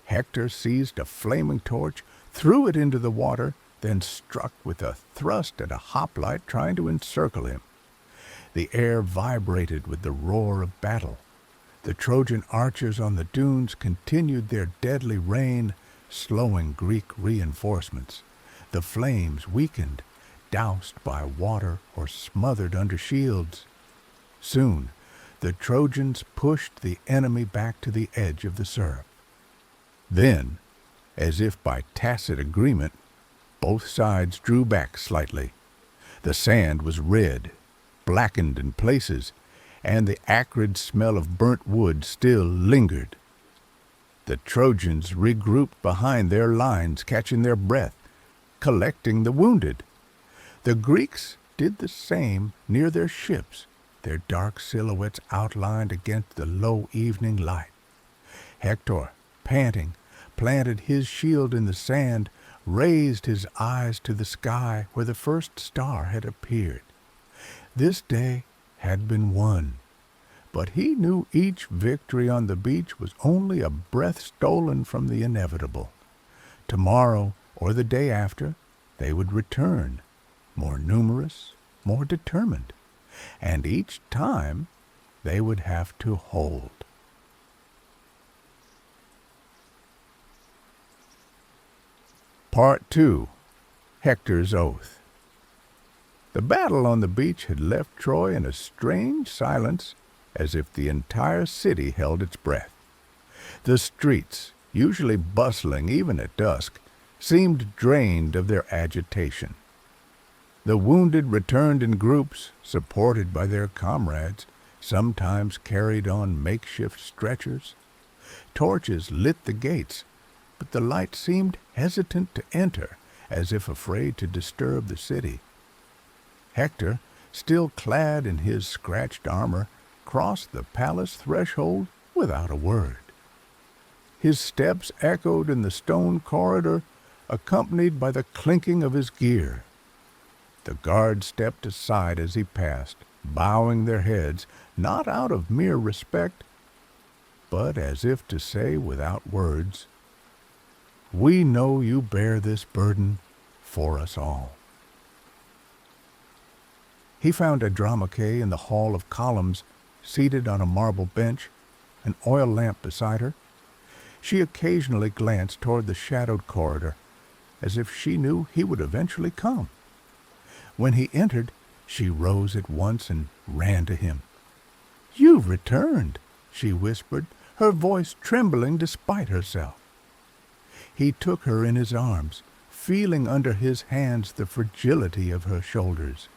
Hector seized a flaming torch, threw it into the water, then struck with a thrust at a hoplite trying to encircle him. The air vibrated with the roar of battle. The Trojan archers on the dunes continued their deadly rain, slowing Greek reinforcements. The flames weakened, doused by water or smothered under shields. Soon, the Trojans pushed the enemy back to the edge of the surf. Then, as if by tacit agreement, both sides drew back slightly. The sand was red, blackened in places, and the acrid smell of burnt wood still lingered. The Trojans regrouped behind their lines, catching their breath, collecting the wounded. The Greeks did the same near their ships, their dark silhouettes outlined against the low evening light. Hector, panting, planted his shield in the sand, raised his eyes to the sky where the first star had appeared. This day had been won, but he knew each victory on the beach was only a breath stolen from the inevitable. Tomorrow or the day after, they would return, more numerous, more determined, and each time they would have to hold. Part 2. Hector's Oath. The battle on the beach had left Troy in a strange silence, as if the entire city held its breath. The streets, usually bustling even at dusk, seemed drained of their agitation. The wounded returned in groups, supported by their comrades, sometimes carried on makeshift stretchers. Torches lit the gates, but the light seemed hesitant to enter, as if afraid to disturb the city. Hector, still clad in his scratched armor, crossed the palace threshold without a word. His steps echoed in the stone corridor, accompanied by the clinking of his gear. The guards stepped aside as he passed, bowing their heads, not out of mere respect, but as if to say without words, "We know you bear this burden for us all." He found Andromache in the hall of columns, seated on a marble bench, an oil lamp beside her. She occasionally glanced toward the shadowed corridor, as if she knew he would eventually come. When he entered, she rose at once and ran to him. "You've returned," she whispered, her voice trembling despite herself. He took her in his arms, feeling under his hands the fragility of her shoulders.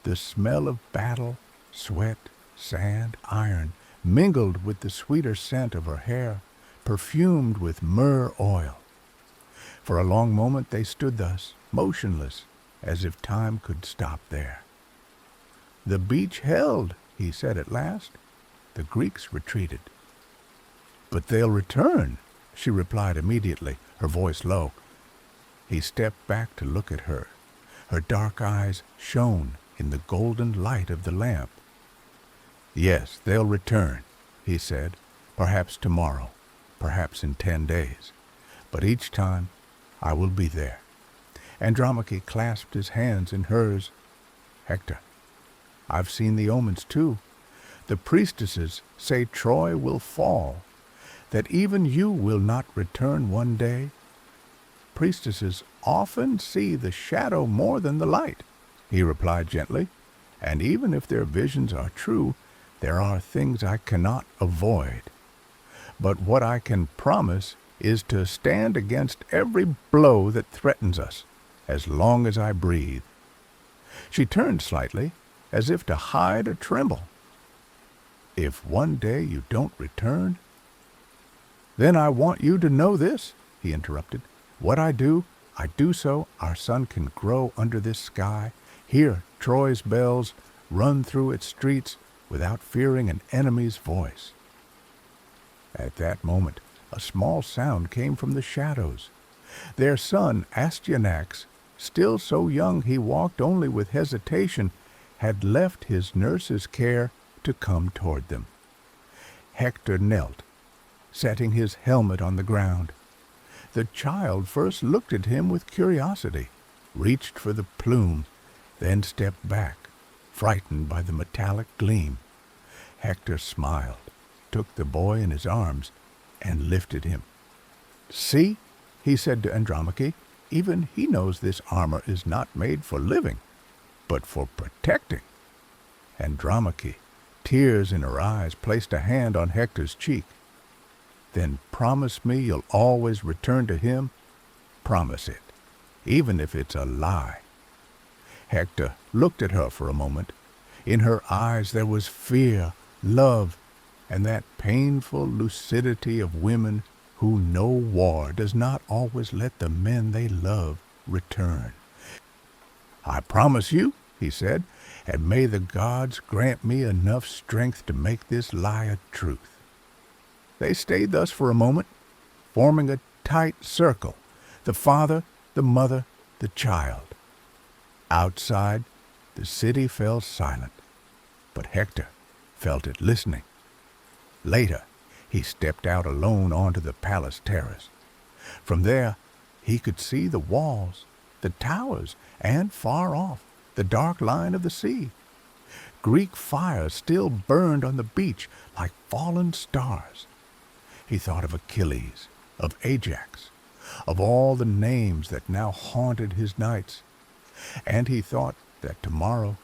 The smell of battle, sweat, sand, iron, mingled with the sweeter scent of her hair, perfumed with myrrh oil. For a long moment they stood thus, motionless, as if time could stop there. "The beach held," he said at last. The Greeks retreated. "But they'll return," she replied immediately, her voice low. He stepped back to look at her. Her dark eyes shone in the golden light of the lamp. "Yes, they'll return," he said, "perhaps tomorrow, perhaps in 10 days. But each time I will be there." Andromache clasped his hands in hers. "Hector, I've seen the omens too. The priestesses say Troy will fall, that even you will not return one day. Priestesses often see the shadow more than the light," he replied gently, "and even if their visions are true, there are things I cannot avoid. But what I can promise is to stand against every blow that threatens us, as long as I breathe." She turned slightly, as if to hide a tremble. "If one day you don't return—" "Then I want you to know this," he interrupted. "What I do so our sun can grow under this sky, hear Troy's bells, run through its streets without fearing an enemy's voice." At that moment, a small sound came from the shadows. Their son, Astyanax, still so young he walked only with hesitation, had left his nurse's care to come toward them. Hector knelt, setting his helmet on the ground. The child first looked at him with curiosity, reached for the plume, then stepped back, frightened by the metallic gleam. Hector smiled, took the boy in his arms, and lifted him. "See," he said to Andromache, "even he knows this armor is not made for living, but for protecting." Andromache, tears in her eyes, placed a hand on Hector's cheek. "Then promise me you'll always return to him. Promise it, even if it's a lie." Hector looked at her for a moment. In her eyes there was fear, love, and that painful lucidity of women who know war does not always let the men they love return. "I promise you," he said, "and may the gods grant me enough strength to make this lie a truth." They stayed thus for a moment, forming a tight circle, the father, the mother, the child. Outside, the city fell silent, but Hector felt it listening. Later, he stepped out alone onto the palace terrace. From there, he could see the walls, the towers, and far off, the dark line of the sea. Greek fires still burned on the beach like fallen stars. He thought of Achilles, of Ajax, of all the names that now haunted his nights. And he thought that tomorrow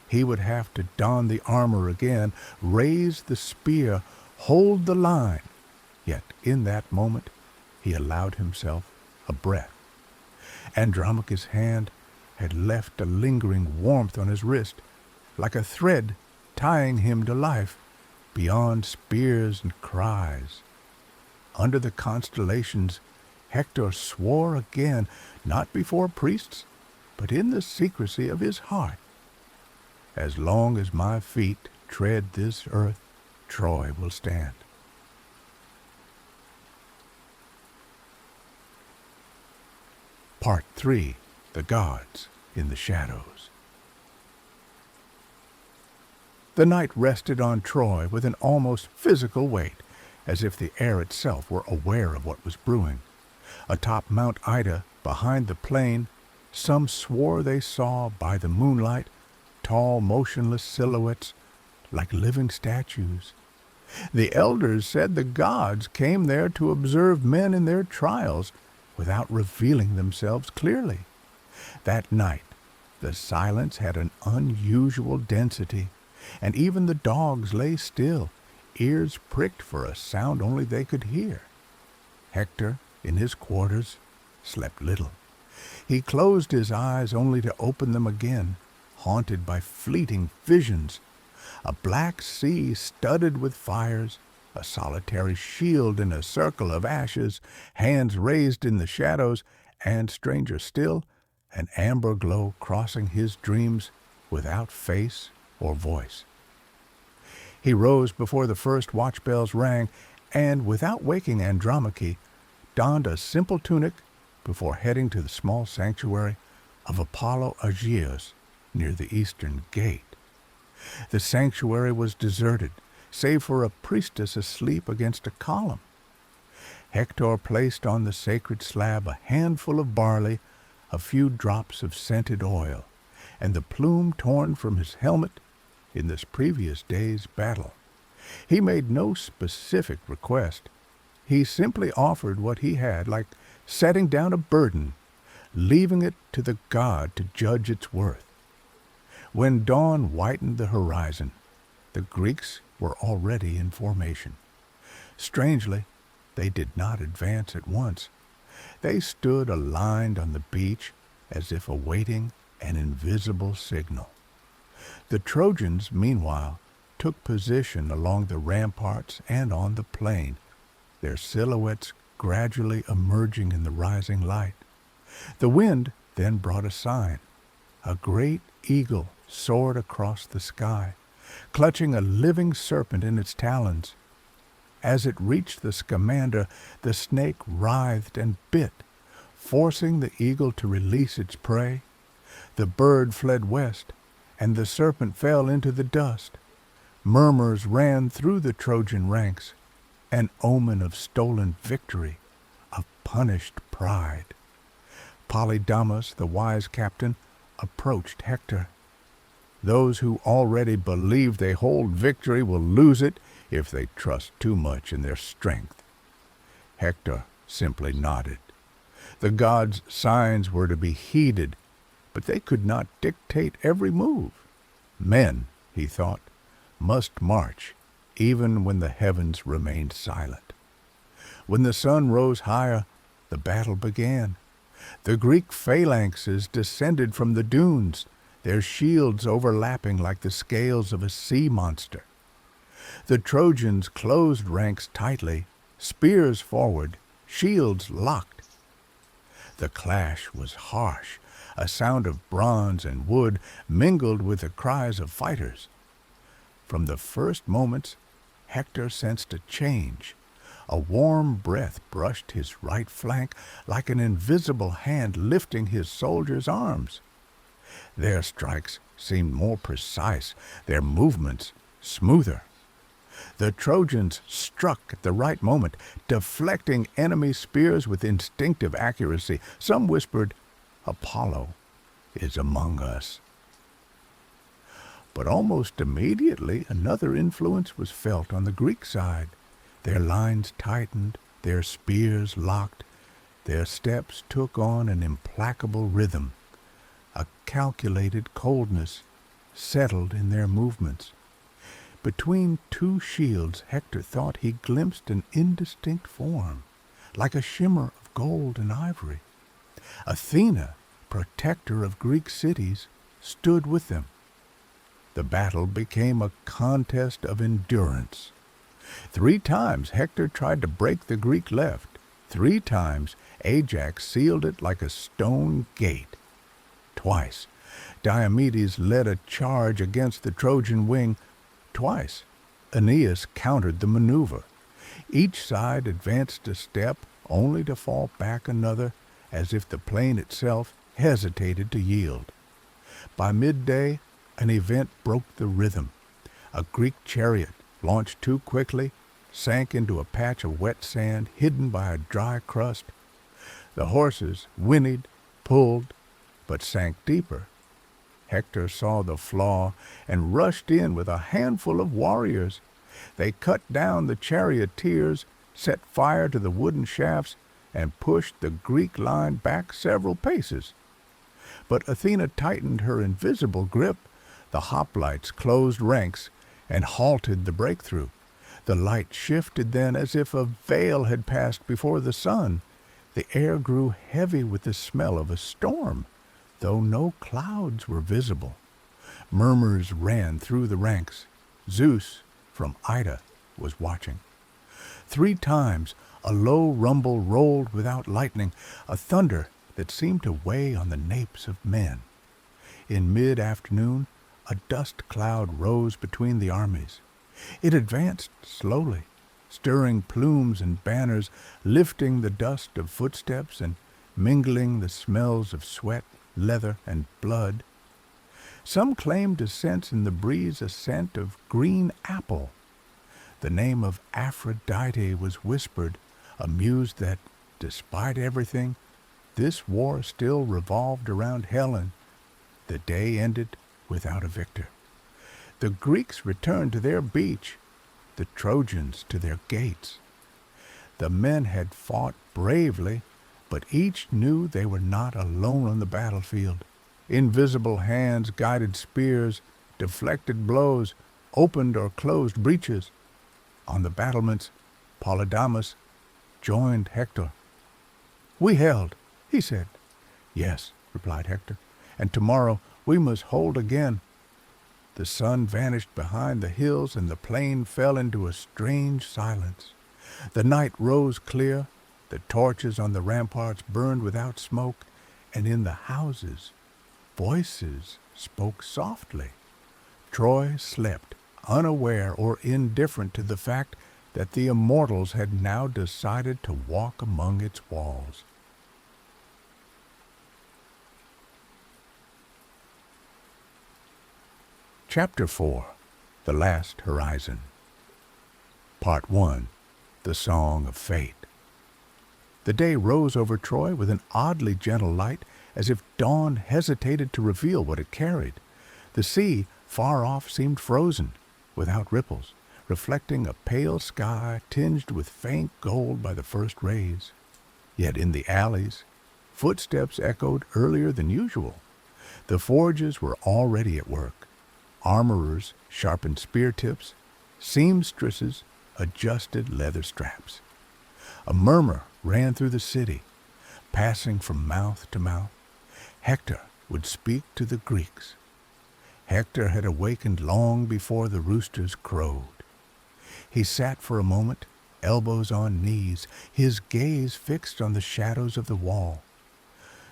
he would have to don the armor again, raise the spear, hold the line. Yet in that moment he allowed himself a breath. Andromache's hand had left a lingering warmth on his wrist, like a thread tying him to life, beyond spears and cries. Under the constellations, Hector swore again, not before priests, but in the secrecy of his heart. "As long as my feet tread this earth, Troy will stand." Part 3. The Gods in the Shadows. The night rested on Troy with an almost physical weight, as if the air itself were aware of what was brewing. Atop Mount Ida, behind the plain, some swore they saw, by the moonlight, tall motionless silhouettes like living statues. The elders said the gods came there to observe men in their trials without revealing themselves clearly. That night, the silence had an unusual density, and even the dogs lay still, ears pricked for a sound only they could hear. Hector, in his quarters, slept little. He closed his eyes only to open them again, haunted by fleeting visions. A black sea studded with fires, a solitary shield in a circle of ashes, hands raised in the shadows, and, stranger still, an amber glow crossing his dreams without face or voice. He rose before the first watch bells rang, and, without waking Andromache, donned a simple tunic before heading to the small sanctuary of Apollo Achilles near the eastern gate. The sanctuary was deserted, save for a priestess asleep against a column. Hector placed on the sacred slab a handful of barley, a few drops of scented oil, and the plume torn from his helmet in this previous day's battle. He made no specific request. He simply offered what he had, like setting down a burden, leaving it to the god to judge its worth. When dawn whitened the horizon, the Greeks were already in formation. Strangely, they did not advance at once. They stood aligned on the beach as if awaiting an invisible signal. The Trojans, meanwhile, took position along the ramparts and on the plain, their silhouettes gradually emerging in the rising light. The wind then brought a sign. A great eagle soared across the sky, clutching a living serpent in its talons. As it reached the Scamander, the snake writhed and bit, forcing the eagle to release its prey. The bird fled west, and the serpent fell into the dust. Murmurs ran through the Trojan ranks, an omen of stolen victory, of punished pride. Polydamas, the wise captain, approached Hector. Those who already believe they hold victory will lose it if they trust too much in their strength. Hector simply nodded. The gods' signs were to be heeded, but they could not dictate every move. Men, he thought, must march, even when the heavens remained silent. When the sun rose higher, the battle began. The Greek phalanxes descended from the dunes, their shields overlapping like the scales of a sea monster. The Trojans closed ranks tightly, spears forward, shields locked. The clash was harsh, a sound of bronze and wood mingled with the cries of fighters. From the first moments, Hector sensed a change. A warm breath brushed his right flank like an invisible hand lifting his soldiers' arms. Their strikes seemed more precise, their movements smoother. The Trojans struck at the right moment, deflecting enemy spears with instinctive accuracy. Some whispered, "Apollo is among us." But almost immediately another influence was felt on the Greek side. Their lines tightened, their spears locked, their steps took on an implacable rhythm. A calculated coldness settled in their movements. Between two shields, Hector thought he glimpsed an indistinct form, like a shimmer of gold and ivory. Athena, protector of Greek cities, stood with them. The battle became a contest of endurance. 3 times Hector tried to break the Greek left. 3 times Ajax sealed it like a stone gate. Twice Diomedes led a charge against the Trojan wing. Twice Aeneas countered the maneuver. Each side advanced a step, only to fall back another, as if the plain itself hesitated to yield. By midday, an event broke the rhythm. A Greek chariot, launched too quickly, sank into a patch of wet sand hidden by a dry crust. The horses whinnied, pulled, but sank deeper. Hector saw the flaw and rushed in with a handful of warriors. They cut down the charioteers, set fire to the wooden shafts, and pushed the Greek line back several paces. But Athena tightened her invisible grip. The hoplites closed ranks and halted the breakthrough. The light shifted then as if a veil had passed before the sun. The air grew heavy with the smell of a storm, though no clouds were visible. Murmurs ran through the ranks. Zeus from Ida was watching. 3 times a low rumble rolled without lightning, a thunder that seemed to weigh on the napes of men. In mid-afternoon, a dust cloud rose between the armies. It advanced slowly, stirring plumes and banners, lifting the dust of footsteps and mingling the smells of sweat, leather, and blood. Some claimed to sense in the breeze a scent of green apple. The name of Aphrodite was whispered, amused that, despite everything, this war still revolved around Helen. The day ended without a victor. The Greeks returned to their beach, the Trojans to their gates. The men had fought bravely, but each knew they were not alone on the battlefield. Invisible hands guided spears, deflected blows, opened or closed breaches. On the battlements, Polydamas joined Hector. "We held," he said. "Yes," replied Hector, "and tomorrow we must hold again." The sun vanished behind the hills, and the plain fell into a strange silence. The night rose clear, the torches on the ramparts burned without smoke, and in the houses voices spoke softly. Troy slept, unaware or indifferent to the fact that the Immortals had now decided to walk among its walls. Chapter 4. The Last Horizon. Part 1. The Song of Fate. The day rose over Troy with an oddly gentle light, as if dawn hesitated to reveal what it carried. The sea, far off, seemed frozen, without ripples, reflecting a pale sky tinged with faint gold by the first rays. Yet in the alleys, footsteps echoed earlier than usual. The forges were already at work. Armorers sharpened spear tips, seamstresses adjusted leather straps. A murmur ran through the city, passing from mouth to mouth. Hector would speak to the Greeks. Hector had awakened long before the roosters crowed. He sat for a moment, elbows on knees, his gaze fixed on the shadows of the wall.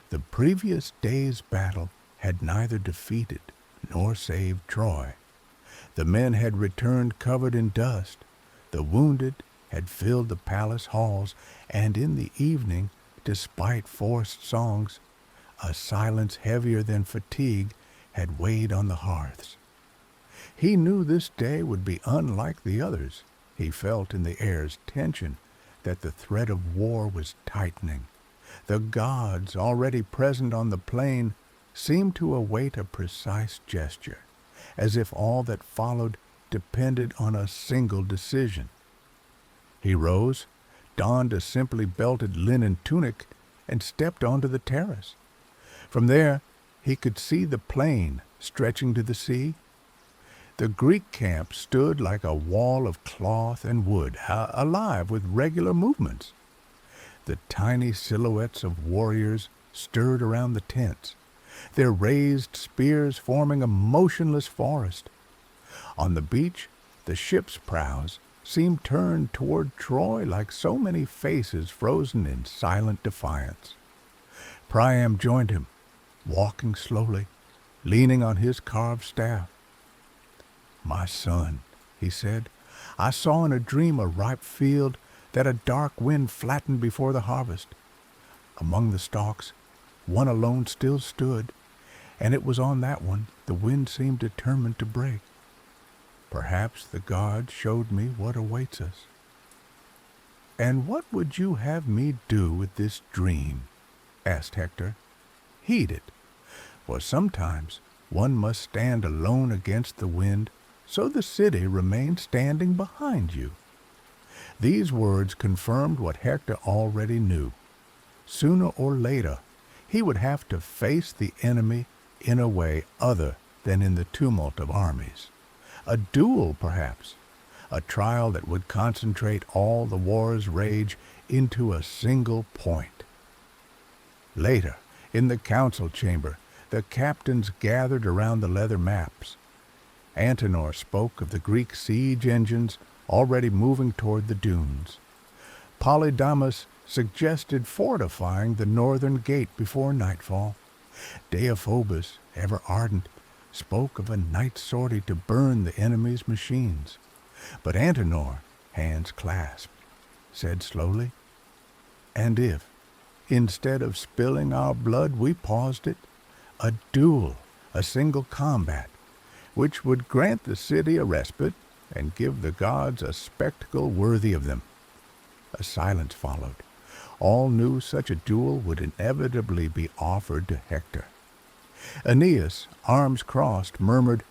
The previous day's battle had neither defeated nor saved Troy. The men had returned covered in dust. The wounded had filled the palace halls, and in the evening, despite forced songs, a silence heavier than fatigue had weighed on the hearths. He knew this day would be unlike the others. He felt in the air's tension that the threat of war was tightening. The gods, already present on the plain, seemed to await a precise gesture, as if all that followed depended on a single decision. He rose, donned a simply belted linen tunic, and stepped onto the terrace. From there, he could see the plain stretching to the sea. The Greek camp stood like a wall of cloth and wood, alive with regular movements. The tiny silhouettes of warriors stirred around the tents, their raised spears forming a motionless forest. On the beach, the ship's prows seemed turned toward Troy like so many faces frozen in silent defiance. Priam joined him, walking slowly, leaning on his carved staff. "My son," he said, "I saw in a dream a ripe field that a dark wind flattened before the harvest. Among the stalks, one alone still stood, and it was on that one the wind seemed determined to break. Perhaps the gods showed me what awaits us." "And what would you have me do with this dream?" asked Hector. "Heed it, for sometimes one must stand alone against the wind, so the city remained standing behind you." These words confirmed what Hector already knew. Sooner or later, he would have to face the enemy in a way other than in the tumult of armies. A duel, perhaps, a trial that would concentrate all the war's rage into a single point. Later, in the council chamber, the captains gathered around the leather maps. Antenor spoke of the Greek siege engines already moving toward the dunes. Polydamas suggested fortifying the northern gate before nightfall. Deiphobus, ever ardent, spoke of a night sortie to burn the enemy's machines. But Antenor, hands clasped, said slowly, "And if, instead of spilling our blood, we paused it, a duel, a single combat, which would grant the city a respite and give the gods a spectacle worthy of them." A silence followed. All knew such a duel would inevitably be offered to Hector. Aeneas, arms crossed, murmured,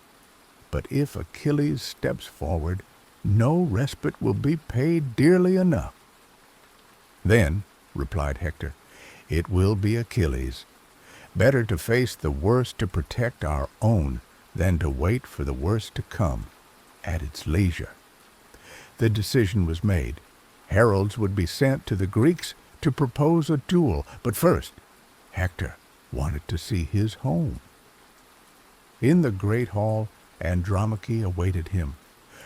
"But if Achilles steps forward, no respite will be paid dearly enough." "Then," replied Hector, "it will be Achilles. Better to face the worst to protect our own than to wait for the worst to come at its leisure." The decision was made. Heralds would be sent to the Greeks to propose a duel, but first, Hector wanted to see his home. In the great hall, Andromache awaited him.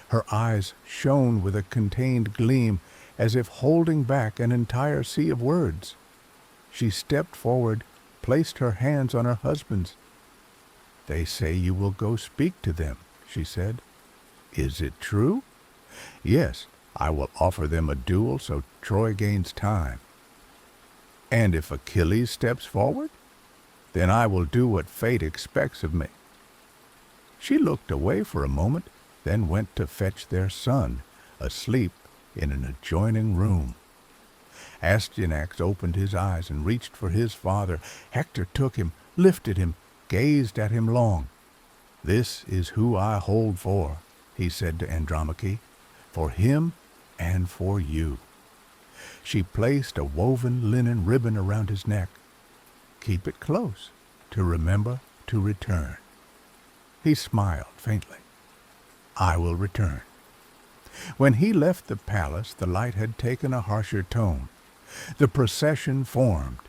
Her eyes shone with a contained gleam, as if holding back an entire sea of words. She stepped forward, placed her hands on her husband's. "They say you will go speak to them," she said. "Is it true?" "Yes, I will offer them a duel so Troy gains time." "And if Achilles steps forward? Then I will do what fate expects of me." She looked away for a moment, then went to fetch their son, asleep in an adjoining room. Astyanax opened his eyes and reached for his father. Hector took him, lifted him, gazed at him long. "This is who I hold for," he said to Andromache, "for him and for you." She placed a woven linen ribbon around his neck. "Keep it close, to remember to return." He smiled faintly. "I will return." When he left the palace, the light had taken a harsher tone. The procession formed,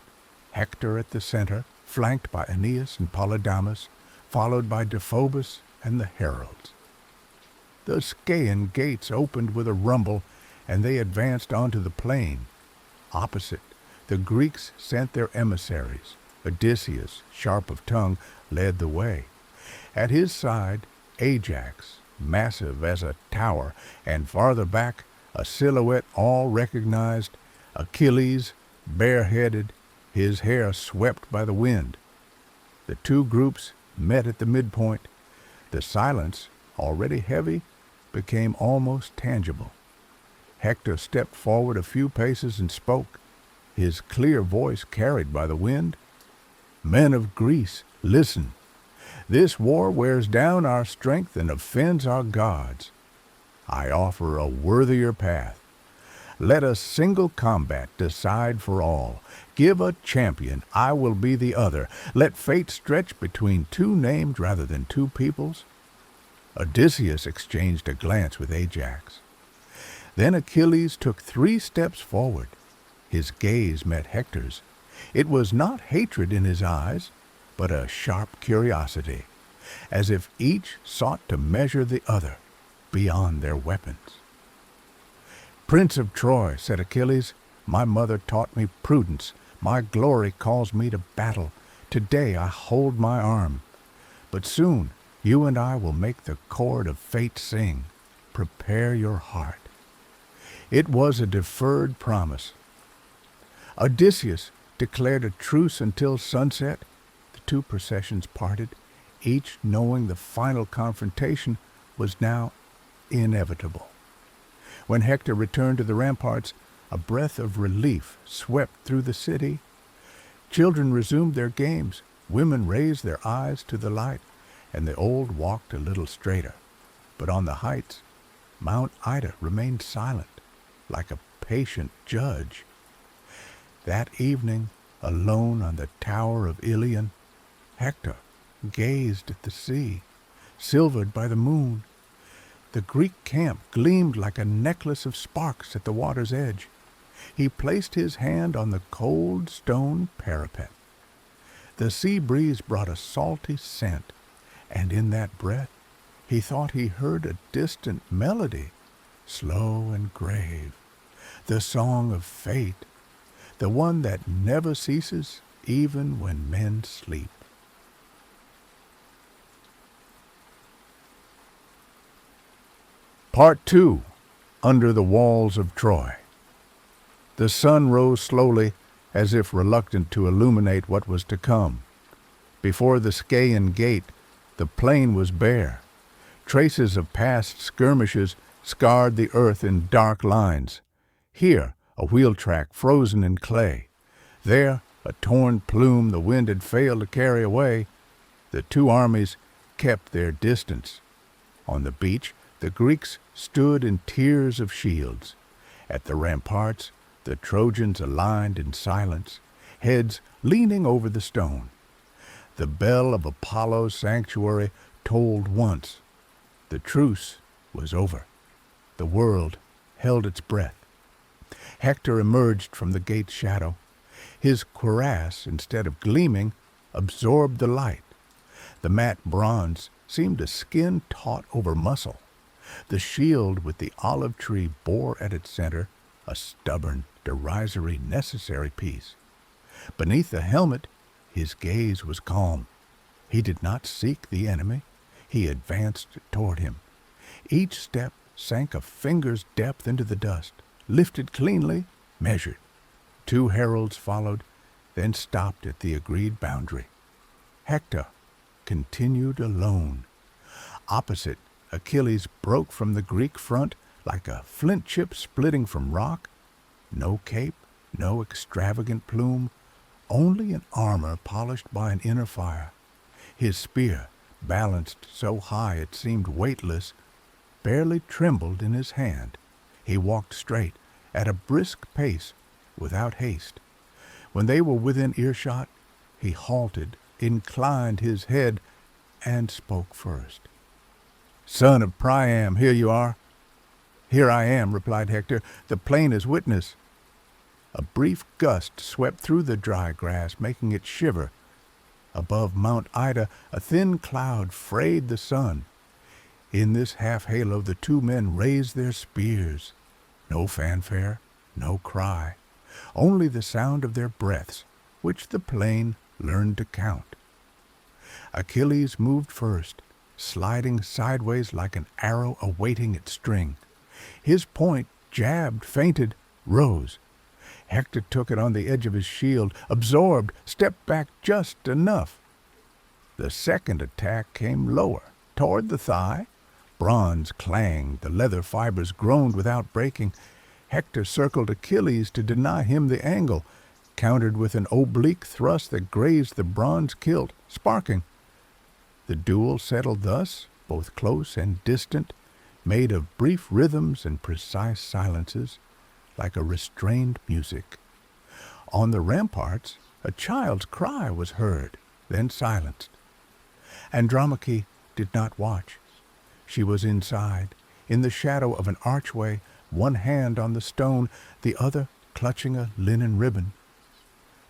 Hector at the center, flanked by Aeneas and Polydamas, followed by Deiphobus and the heralds. The Scaean gates opened with a rumble, and they advanced onto the plain. Opposite, the Greeks sent their emissaries. Odysseus, sharp of tongue, led the way. At his side, Ajax, massive as a tower, and farther back, a silhouette all recognized, Achilles, bareheaded, his hair swept by the wind. The two groups met at the midpoint. The silence, already heavy, became almost tangible. Hector stepped forward a few paces and spoke, his clear voice carried by the wind. "Men of Greece, listen. This war wears down our strength and offends our gods. I offer a worthier path. Let a single combat decide for all. Give a champion, I will be the other. Let fate stretch between two named rather than two peoples." Odysseus exchanged a glance with Ajax. Then Achilles took 3 steps forward. His gaze met Hector's. It was not hatred in his eyes, but a sharp curiosity, as if each sought to measure the other beyond their weapons. "Prince of Troy," said Achilles, "my mother taught me prudence. My glory calls me to battle. Today I hold my arm. But soon you and I will make the chord of fate sing. Prepare your heart." It was a deferred promise. Odysseus declared a truce until sunset. The two processions parted, each knowing the final confrontation was now inevitable. When Hector returned to the ramparts, a breath of relief swept through the city. Children resumed their games, women raised their eyes to the light, and the old walked a little straighter. But on the heights, Mount Ida remained silent, like a patient judge. That evening, alone on the tower of Ilion, Hector gazed at the sea, silvered by the moon. The Greek camp gleamed like a necklace of sparks at the water's edge. He placed his hand on the cold stone parapet. The sea breeze brought a salty scent, and in that breath he thought he heard a distant melody, slow and grave, the song of fate, the one that never ceases even when men sleep. Part 2. Under the Walls of Troy. The sun rose slowly, as if reluctant to illuminate what was to come. Before the Scaean gate, the plain was bare. Traces of past skirmishes scarred the earth in dark lines. Here, a wheel track frozen in clay. There, a torn plume the wind had failed to carry away. The two armies kept their distance. On the beach, the Greeks stood in tiers of shields. At the ramparts, the Trojans aligned in silence, heads leaning over the stone. The bell of Apollo's sanctuary tolled once. The truce was over. The world held its breath. Hector emerged from the gate's shadow. His cuirass, instead of gleaming, absorbed the light. The matte bronze seemed a skin taut over muscle. The shield with the olive tree bore at its center a stubborn, derisory, necessary piece. Beneath the helmet, his gaze was calm. He did not seek the enemy. He advanced toward him. Each step sank a finger's depth into the dust, lifted cleanly, measured. Two heralds followed, then stopped at the agreed boundary. Hector continued alone. Opposite, Achilles broke from the Greek front like a flint chip splitting from rock. No cape, no extravagant plume, only an armor polished by an inner fire. His spear, balanced so high it seemed weightless, barely trembled in his hand. He walked straight, at a brisk pace, without haste. When they were within earshot, he halted, inclined his head, and spoke first. "Son of Priam, here you are." "Here I am," replied Hector. "The plain is witness." A brief gust swept through the dry grass, making it shiver. Above Mount Ida, a thin cloud frayed the sun. In this half-halo, the two men raised their spears. No fanfare, no cry, only the sound of their breaths, which the plain learned to count. Achilles moved first, sliding sideways like an arrow awaiting its string. His point jabbed, feinted, rose. Hector took it on the edge of his shield, absorbed, stepped back just enough. The second attack came lower, toward the thigh. Bronze clanged, the leather fibers groaned without breaking. Hector circled Achilles to deny him the angle, countered with an oblique thrust that grazed the bronze kilt, sparking. The duel settled thus, both close and distant, made of brief rhythms and precise silences, like a restrained music. On the ramparts, a child's cry was heard, then silenced. Andromache did not watch. She was inside, in the shadow of an archway, one hand on the stone, the other clutching a linen ribbon.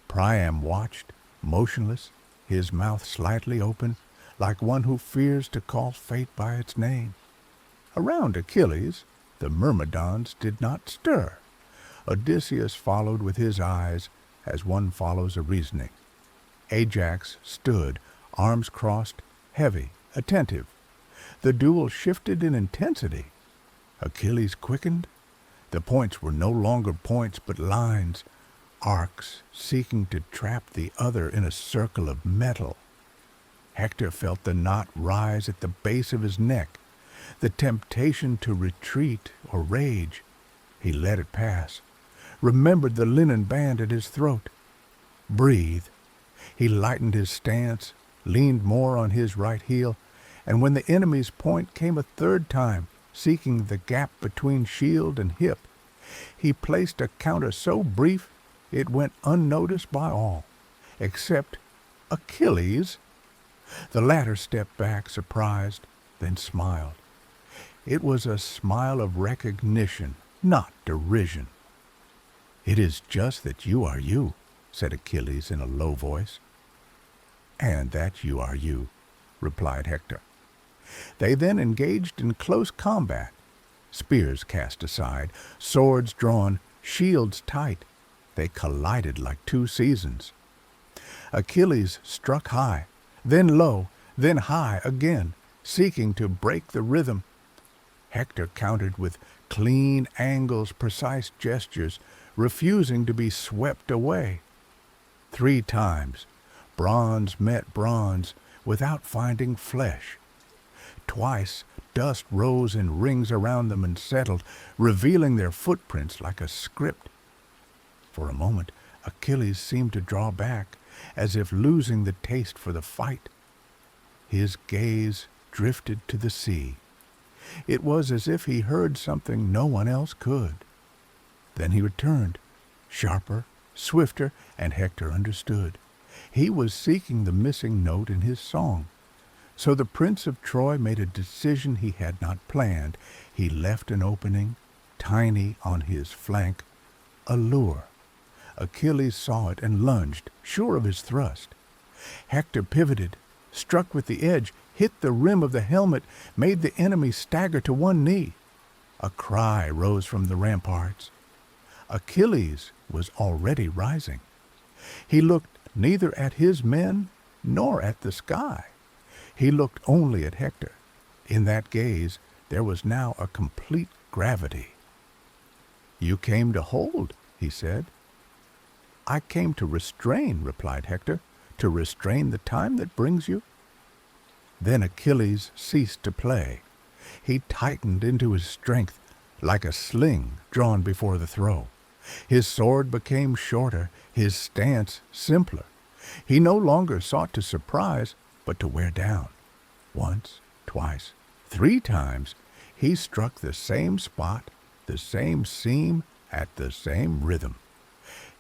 Priam watched, motionless, his mouth slightly open, like one who fears to call fate by its name. Around Achilles, the Myrmidons did not stir. Odysseus followed with his eyes, as one follows a reasoning. Ajax stood, arms crossed, heavy, attentive. The duel shifted in intensity. Achilles quickened. The points were no longer points but lines, arcs seeking to trap the other in a circle of metal. Hector felt the knot rise at the base of his neck, the temptation to retreat or rage. He let it pass, remembered the linen band at his throat. Breathe. He lightened his stance, leaned more on his right heel, and when the enemy's point came a third time, seeking the gap between shield and hip, he placed a counter so brief it went unnoticed by all, except Achilles. The latter stepped back, surprised, then smiled. It was a smile of recognition, not derision. "It is just that you are you," said Achilles in a low voice. "And that you are you," replied Hector. They then engaged in close combat, spears cast aside, swords drawn, shields tight. They collided like two seasons. Achilles struck high, then low, then high again, seeking to break the rhythm. Hector countered with clean angles, precise gestures, refusing to be swept away. 3 times, bronze met bronze without finding flesh. Twice, dust rose in rings around them and settled, revealing their footprints like a script. For a moment, Achilles seemed to draw back, as if losing the taste for the fight. His gaze drifted to the sea. It was as if he heard something no one else could. Then he returned, sharper, swifter, and Hector understood. He was seeking the missing note in his song. So the Prince of Troy made a decision he had not planned. He left an opening, tiny on his flank, a lure. Achilles saw it and lunged, sure of his thrust. Hector pivoted, struck with the edge, hit the rim of the helmet, made the enemy stagger to one knee. A cry rose from the ramparts. Achilles was already rising. He looked neither at his men nor at the sky. He looked only at Hector. In that gaze there was now a complete gravity. "You came to hold," he said. "I came to restrain," replied Hector, "to restrain the time that brings you." Then Achilles ceased to play. He tightened into his strength, like a sling drawn before the throw. His sword became shorter, his stance simpler. He no longer sought to surprise, but to wear down. Once, twice, 3 times, he struck the same spot, the same seam, at the same rhythm.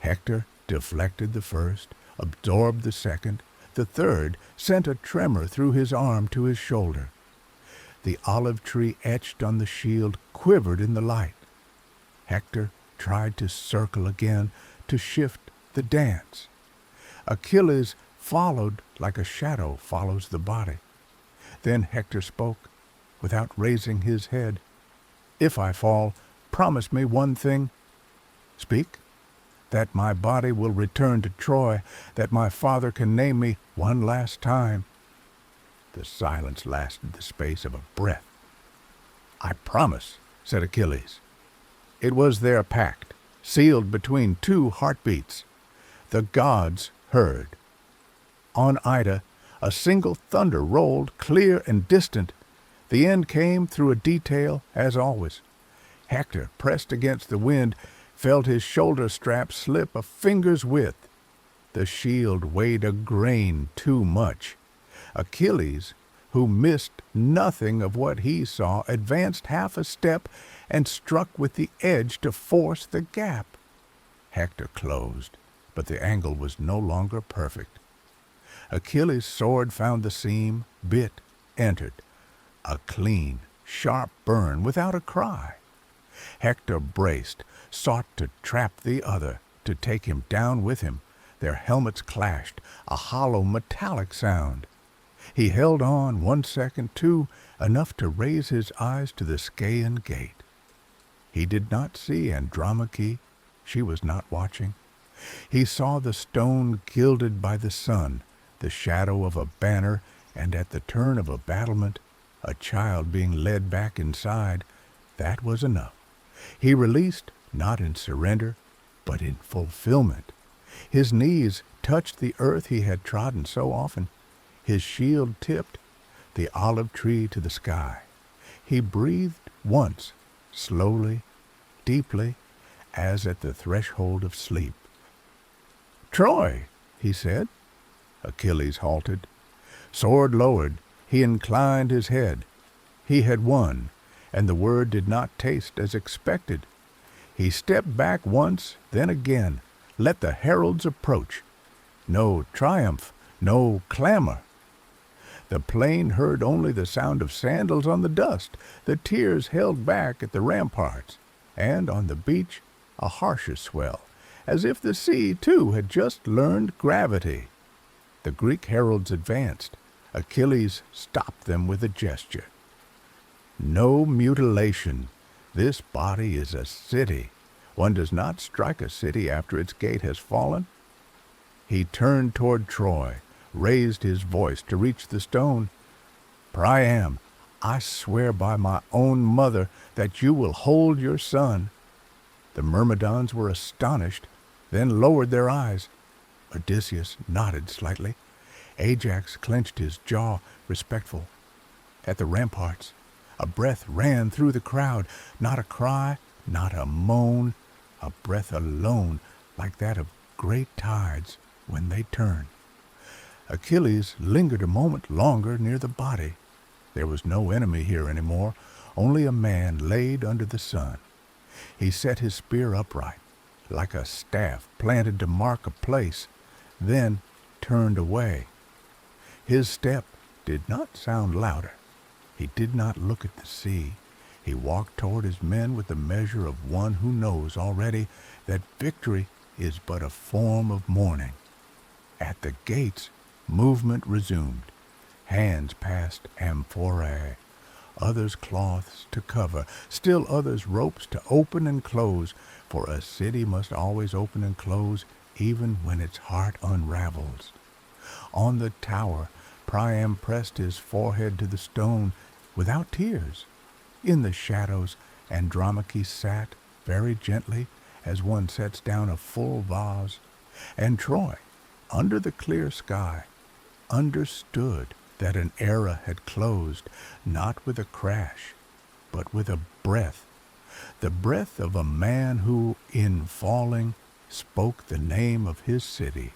Hector deflected the first, absorbed the second. The third sent a tremor through his arm to his shoulder. The olive tree etched on the shield quivered in the light. Hector tried to circle again, to shift the dance. Achilles followed like a shadow follows the body. Then Hector spoke, without raising his head. "If I fall, promise me one thing." "Speak." "That my body will return to Troy, that my father can name me one last time." The silence lasted the space of a breath. "I promise," said Achilles. It was their pact, sealed between 2 heartbeats. The gods heard. On Ida, a single thunder rolled, clear and distant. The end came through a detail, as always. Hector, pressed against the wind, felt his shoulder strap slip a finger's width. The shield weighed a grain too much. Achilles, who missed nothing of what he saw, advanced half a step and struck with the edge to force the gap. Hector closed, but the angle was no longer perfect. Achilles' sword found the seam, bit, entered. A clean, sharp burn without a cry. Hector braced, sought to trap the other, to take him down with him. Their helmets clashed, a hollow metallic sound. He held on 1 second, 2, enough to raise his eyes to the Scaean gate. He did not see Andromache. She was not watching. He saw the stone gilded by the sun, the shadow of a banner, and at the turn of a battlement, a child being led back inside. That was enough. He released, not in surrender, but in fulfillment. His knees touched the earth he had trodden so often. His shield tipped, the olive tree to the sky. He breathed once, slowly, deeply, as at the threshold of sleep. "Troy," he said. Achilles halted. Sword lowered, He inclined his head. He had won, and the word did not taste as expected. He stepped back once, then again. Let the heralds approach. No triumph, no clamor. The plain heard only the sound of sandals on the dust, the tears held back at the ramparts, and on the beach a harsher swell, as if the sea, too, had just learned gravity. The Greek heralds advanced. Achilles stopped them with a gesture. No mutilation. This body is a city. One does not strike a city after its gate has fallen. He turned toward Troy, raised his voice to reach the stone. Priam, I swear by my own mother that you will hold your son. The Myrmidons were astonished, then lowered their eyes. Odysseus nodded slightly. Ajax clenched his jaw, respectful. At the ramparts, a breath ran through the crowd, not a cry, not a moan, a breath alone, like that of great tides when they turn. Achilles lingered a moment longer near the body. There was no enemy here any more, only a man laid under the sun. He set his spear upright, like a staff planted to mark a place, then turned away. His step did not sound louder. He did not look at the sea. He walked toward his men with the measure of one who knows already that victory is but a form of mourning. At the gates, movement resumed. Hands passed amphorae, others cloths to cover, still others ropes to open and close, for a city must always open and close, even when its heart unravels. On the tower, Priam pressed his forehead to the stone without tears. In the shadows, Andromache sat very gently, as one sets down a full vase, and Troy, under the clear sky, understood that an era had closed, not with a crash, but with a breath, the breath of a man who, in falling, spoke the name of his city.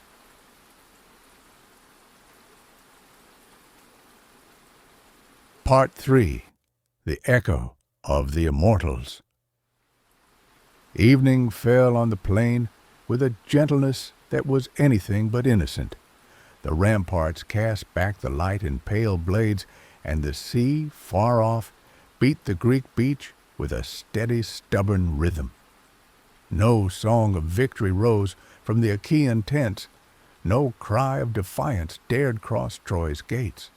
Part 3. The Echo of the Immortals. Evening fell on the plain with a gentleness that was anything but innocent. The ramparts cast back the light in pale blades, and the sea, far off, beat the Greek beach with a steady, stubborn rhythm. No song of victory rose from the Achaean tents. No cry of defiance dared cross Troy's gates.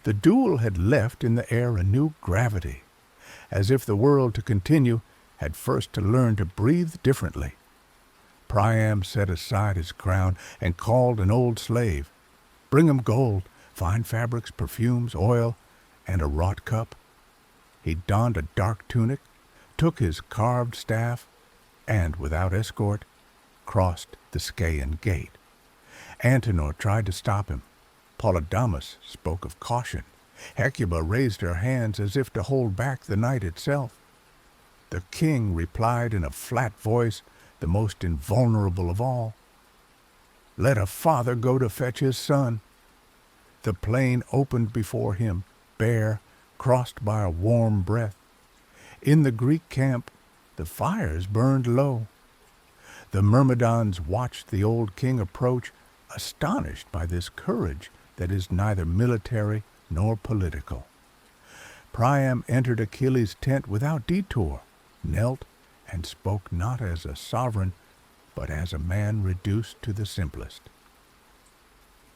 The duel had left in the air a new gravity, as if the world to continue had first to learn to breathe differently. Priam set aside his crown and called an old slave. Bring him gold, fine fabrics, perfumes, oil, and a wrought cup. He donned a dark tunic, took his carved staff, and, without escort, crossed the Scaean gate. Antenor tried to stop him. Polydamas spoke of caution. Hecuba raised her hands as if to hold back the night itself. The king replied in a flat voice, the most invulnerable of all. Let a father go to fetch his son. The plain opened before him, bare, crossed by a warm breath. In the Greek camp, the fires burned low. The Myrmidons watched the old king approach, astonished by this courage that is neither military nor political. Priam entered Achilles' tent without detour, knelt, and spoke not as a sovereign, but as a man reduced to the simplest.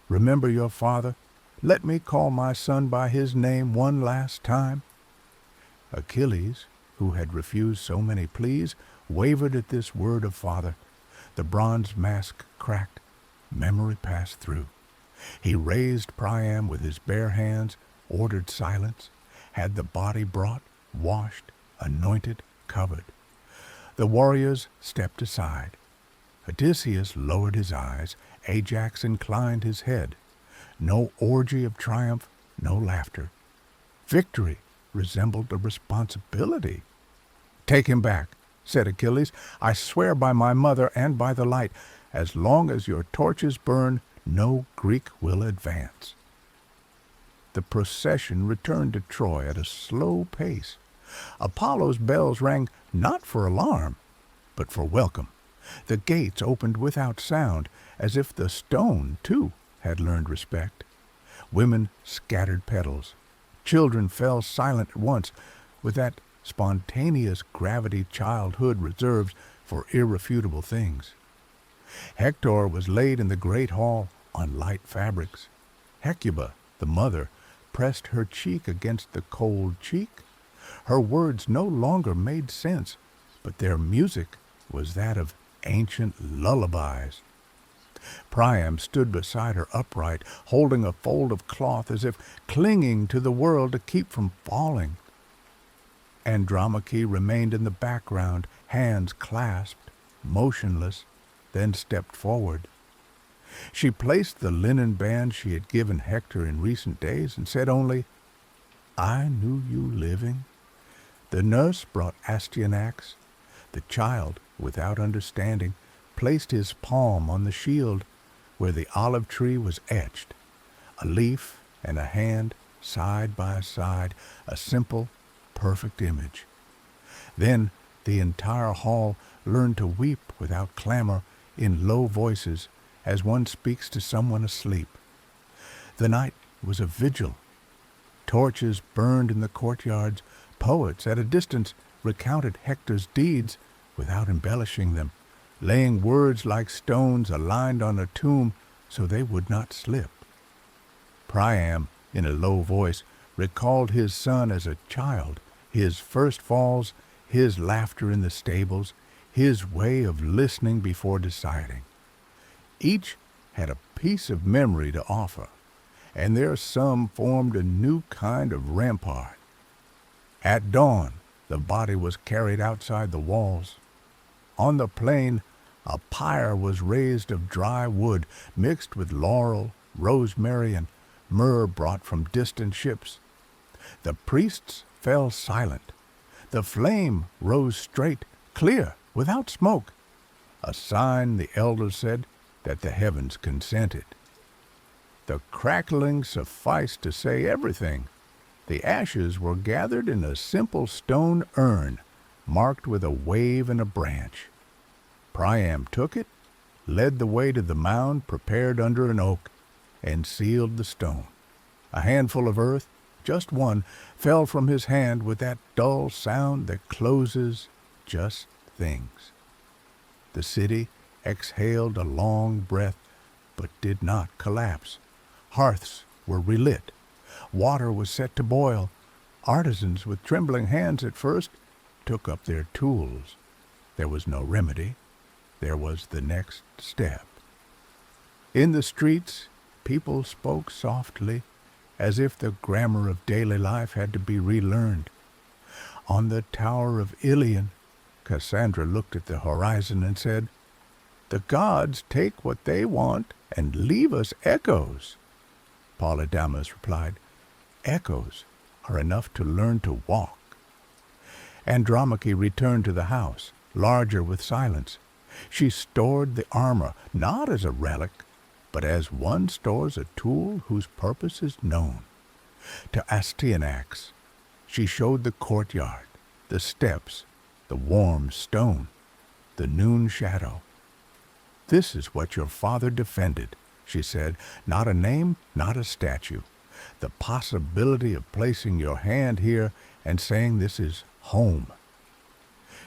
Remember your father. Let me call my son by his name one last time. Achilles, who had refused so many pleas, wavered at this word of father. The bronze mask cracked. Memory passed through. He raised Priam with his bare hands, ordered silence, had the body brought, washed, anointed, covered. The warriors stepped aside. Odysseus lowered his eyes. Ajax inclined his head. No orgy of triumph, no laughter. Victory resembled a responsibility. Take him back, said Achilles. I swear by my mother and by the light, as long as your torches burn, no Greek will advance. the procession returned to Troy at a slow pace. Apollo's bells rang not for alarm, but for welcome. The gates opened without sound, as if the stone, too, had learned respect. Women scattered petals. Children fell silent at once, with that spontaneous gravity childhood reserves for irrefutable things. Hector was laid in the great hall on light fabrics. Hecuba, the mother, pressed her cheek against the cold cheek. Her words no longer made sense, but their music was that of ancient lullabies. Priam stood beside her upright, holding a fold of cloth as if clinging to the world to keep from falling. Andromache remained in the background, hands clasped, motionless, then stepped forward. She placed the linen band she had given Hector in recent days and said only, "I knew you living." The nurse brought Astyanax. The child, without understanding, placed his palm on the shield where the olive tree was etched, a leaf and a hand side by side, a simple, perfect image. Then the entire hall learned to weep without clamor, in low voices, as one speaks to someone asleep. The night was a vigil. Torches burned in the courtyards. Poets at a distance recounted Hector's deeds without embellishing them, laying words like stones aligned on a tomb so they would not slip. Priam, in a low voice, recalled his son as a child, his first falls, his laughter in the stables, his way of listening before deciding. Each had a piece of memory to offer, and their sum formed a new kind of rampart. At dawn, the body was carried outside the walls. On the plain, a pyre was raised of dry wood mixed with laurel, rosemary, and myrrh brought from distant ships. The priests fell silent. The flame rose straight, clear, without smoke, a sign, the elders said, that the heavens consented. The crackling sufficed to say everything. The ashes were gathered in a simple stone urn, marked with a wave and a branch. Priam took it, led the way to the mound prepared under an oak, and sealed the stone. A handful of earth, just one, fell from his hand with that dull sound that closes just things. The city exhaled a long breath, but did not collapse. Hearths were relit. Water was set to boil. Artisans with trembling hands at first took up their tools. There was no remedy. There was the next step. In the streets, people spoke softly, as if the grammar of daily life had to be relearned. On the tower of Ilion, Cassandra looked at the horizon and said, "The gods take what they want and leave us echoes." Polydamas replied, "Echoes are enough to learn to walk." Andromache returned to the house, larger with silence. She stored the armor, not as a relic, but as one stores a tool whose purpose is known. To Astyanax, she showed the courtyard, the steps, the warm stone, the noon shadow. "This is what your father defended," she said, "not a name, not a statue. The possibility of placing your hand here and saying this is home."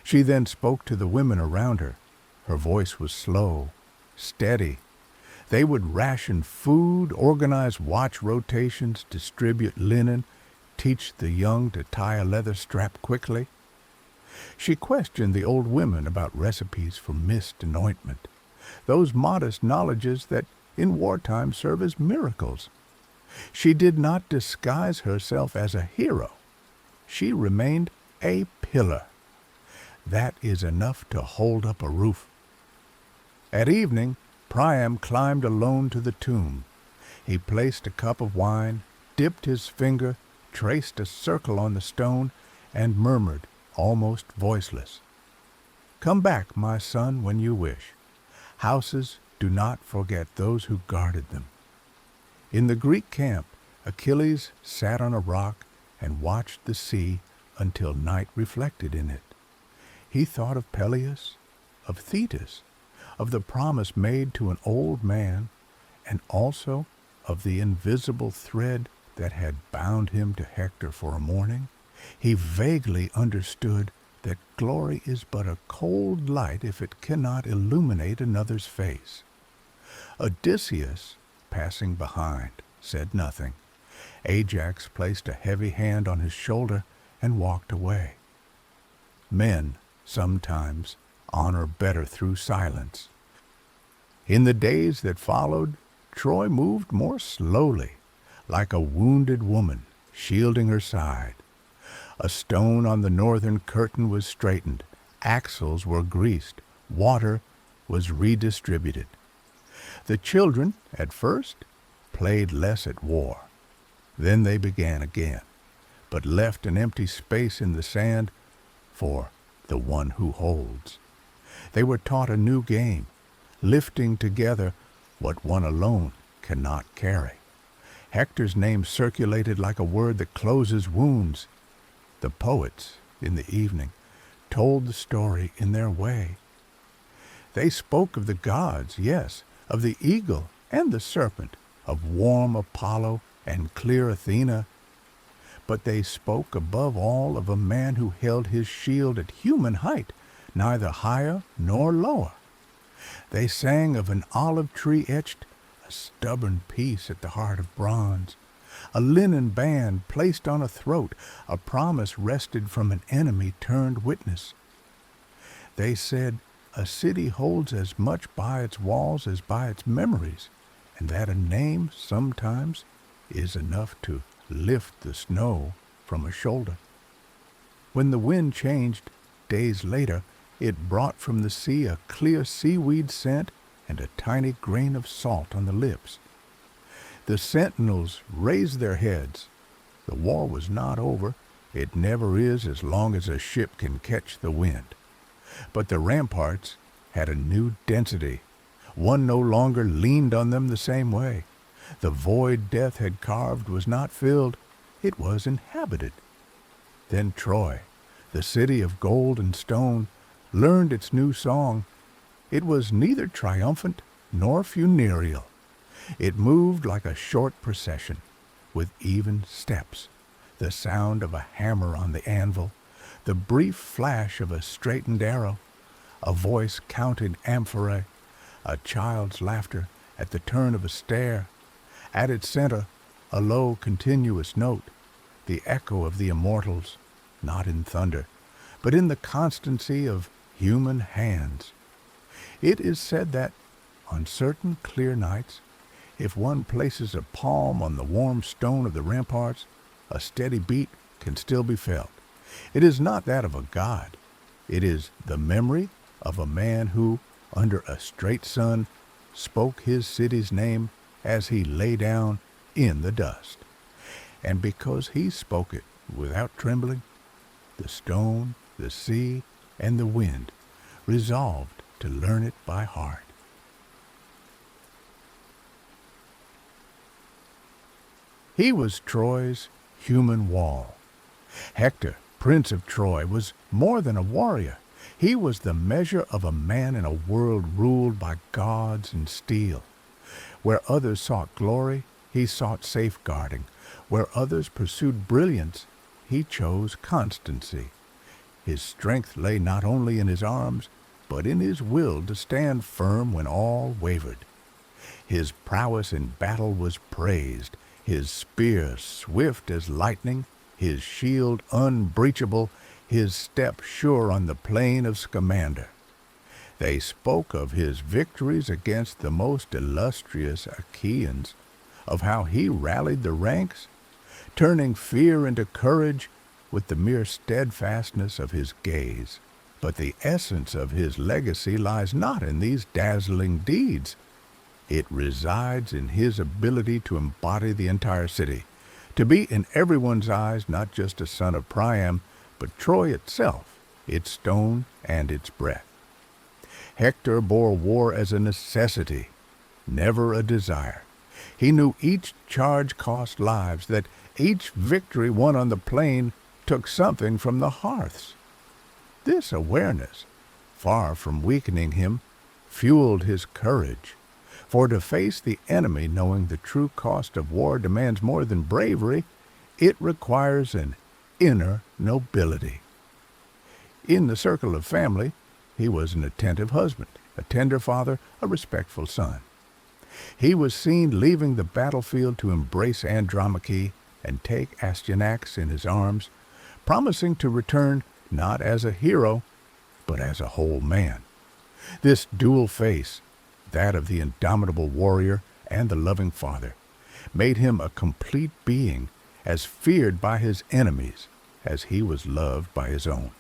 She then spoke to the women around her. Her voice was slow, steady. They would ration food, organize watch rotations, distribute linen, teach the young to tie a leather strap quickly. She questioned the old women about recipes for mist and ointment, those modest knowledges that in wartime serve as miracles. She did not disguise herself as a hero. She remained a pillar. That is enough to hold up a roof. At evening, Priam climbed alone to the tomb. He placed a cup of wine, dipped his finger, traced a circle on the stone, and murmured, almost voiceless, "Come back, my son, when you wish. Houses do not forget those who guarded them." In the Greek camp, Achilles sat on a rock and watched the sea until night reflected in it. He thought of Peleus, of Thetis, of the promise made to an old man, and also of the invisible thread that had bound him to Hector for a morning. He vaguely understood that glory is but a cold light if it cannot illuminate another's face. Odysseus, passing behind, said nothing. Ajax placed a heavy hand on his shoulder and walked away. Men sometimes honor better through silence. In the days that followed, Troy moved more slowly, like a wounded woman shielding her side. A stone on the northern curtain was straightened, axles were greased, water was redistributed. The children, at first, played less at war. Then they began again, but left an empty space in the sand for the one who holds. They were taught a new game, lifting together what one alone cannot carry. Hector's name circulated like a word that closes wounds. The poets, in the evening, told the story in their way. They spoke of the gods, yes, of the eagle and the serpent, of warm Apollo and clear Athena, but they spoke above all of a man who held his shield at human height, neither higher nor lower. They sang of an olive tree etched a stubborn peace at the heart of bronze, a linen band placed on a throat, a promise wrested from an enemy turned witness. They said a city holds as much by its walls as by its memories, and that a name sometimes is enough to lift the snow from a shoulder. When the wind changed, days later, it brought from the sea a clear seaweed scent and a tiny grain of salt on the lips. The sentinels raised their heads. The war was not over. It never is as long as a ship can catch the wind. But the ramparts had a new density. One no longer leaned on them the same way. The void death had carved was not filled. It was inhabited. Then Troy, the city of gold and stone, learned its new song. It was neither triumphant nor funereal. It moved like a short procession, with even steps, the sound of a hammer on the anvil, the brief flash of a straightened arrow, a voice counting amphorae, a child's laughter at the turn of a stair. At its center, a low, continuous note, the echo of the Immortals, not in thunder, but in the constancy of human hands. It is said that, on certain clear nights, if one places a palm on the warm stone of the ramparts, a steady beat can still be felt. It is not that of a god. It is the memory of a man who, under a straight sun, spoke his city's name as he lay down in the dust. And because he spoke it without trembling, the stone, the sea, and the wind resolved to learn it by heart. He was Troy's human wall. Hector, Prince of Troy, was more than a warrior. He was the measure of a man in a world ruled by gods and steel. Where others sought glory, he sought safeguarding. Where others pursued brilliance, he chose constancy. His strength lay not only in his arms, but in his will to stand firm when all wavered. His prowess in battle was praised, his spear swift as lightning, his shield unbreachable, his step sure on the plain of Scamander. They spoke of his victories against the most illustrious Achaeans, of how he rallied the ranks, turning fear into courage with the mere steadfastness of his gaze. But the essence of his legacy lies not in these dazzling deeds. It resides in his ability to embody the entire city, to be in everyone's eyes not just a son of Priam, but Troy itself, its stone and its breath. Hector bore war as a necessity, never a desire. He knew each charge cost lives, that each victory won on the plain took something from the hearths. This awareness, far from weakening him, fueled his courage. For to face the enemy knowing the true cost of war demands more than bravery, it requires an inner nobility. In the circle of family, he was an attentive husband, a tender father, a respectful son. He was seen leaving the battlefield to embrace Andromache and take Astyanax in his arms, promising to return not as a hero, but as a whole man. This dual face, that of the indomitable warrior and the loving father, made him a complete being, as feared by his enemies as he was loved by his own.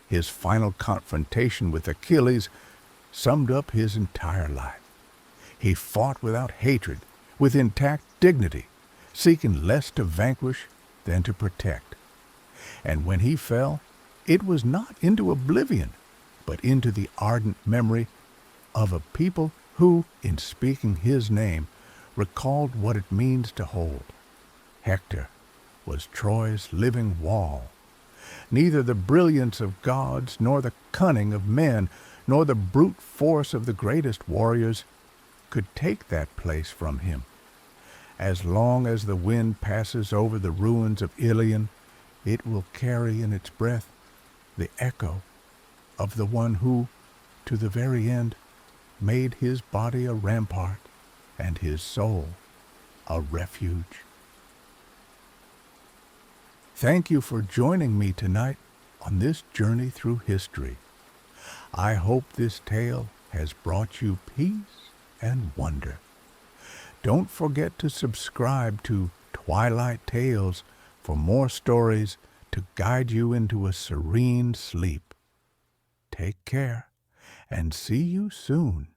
His final confrontation with Achilles summed up his entire life. He fought without hatred, with intact dignity, seeking less to vanquish than to protect. And when he fell, it was not into oblivion, but into the ardent memory of a people who, in speaking his name, recalled what it means to hold. Hector was Troy's living wall. Neither the brilliance of gods, nor the cunning of men, nor the brute force of the greatest warriors could take that place from him. As long as the wind passes over the ruins of Ilion, it will carry in its breath the echo of the one who, to the very end, made his body a rampart and his soul a refuge. Thank you for joining me tonight on this journey through history. I hope this tale has brought you peace and wonder. Don't forget to subscribe to Twilight Tales for more stories to guide you into a serene sleep. Take care and see you soon.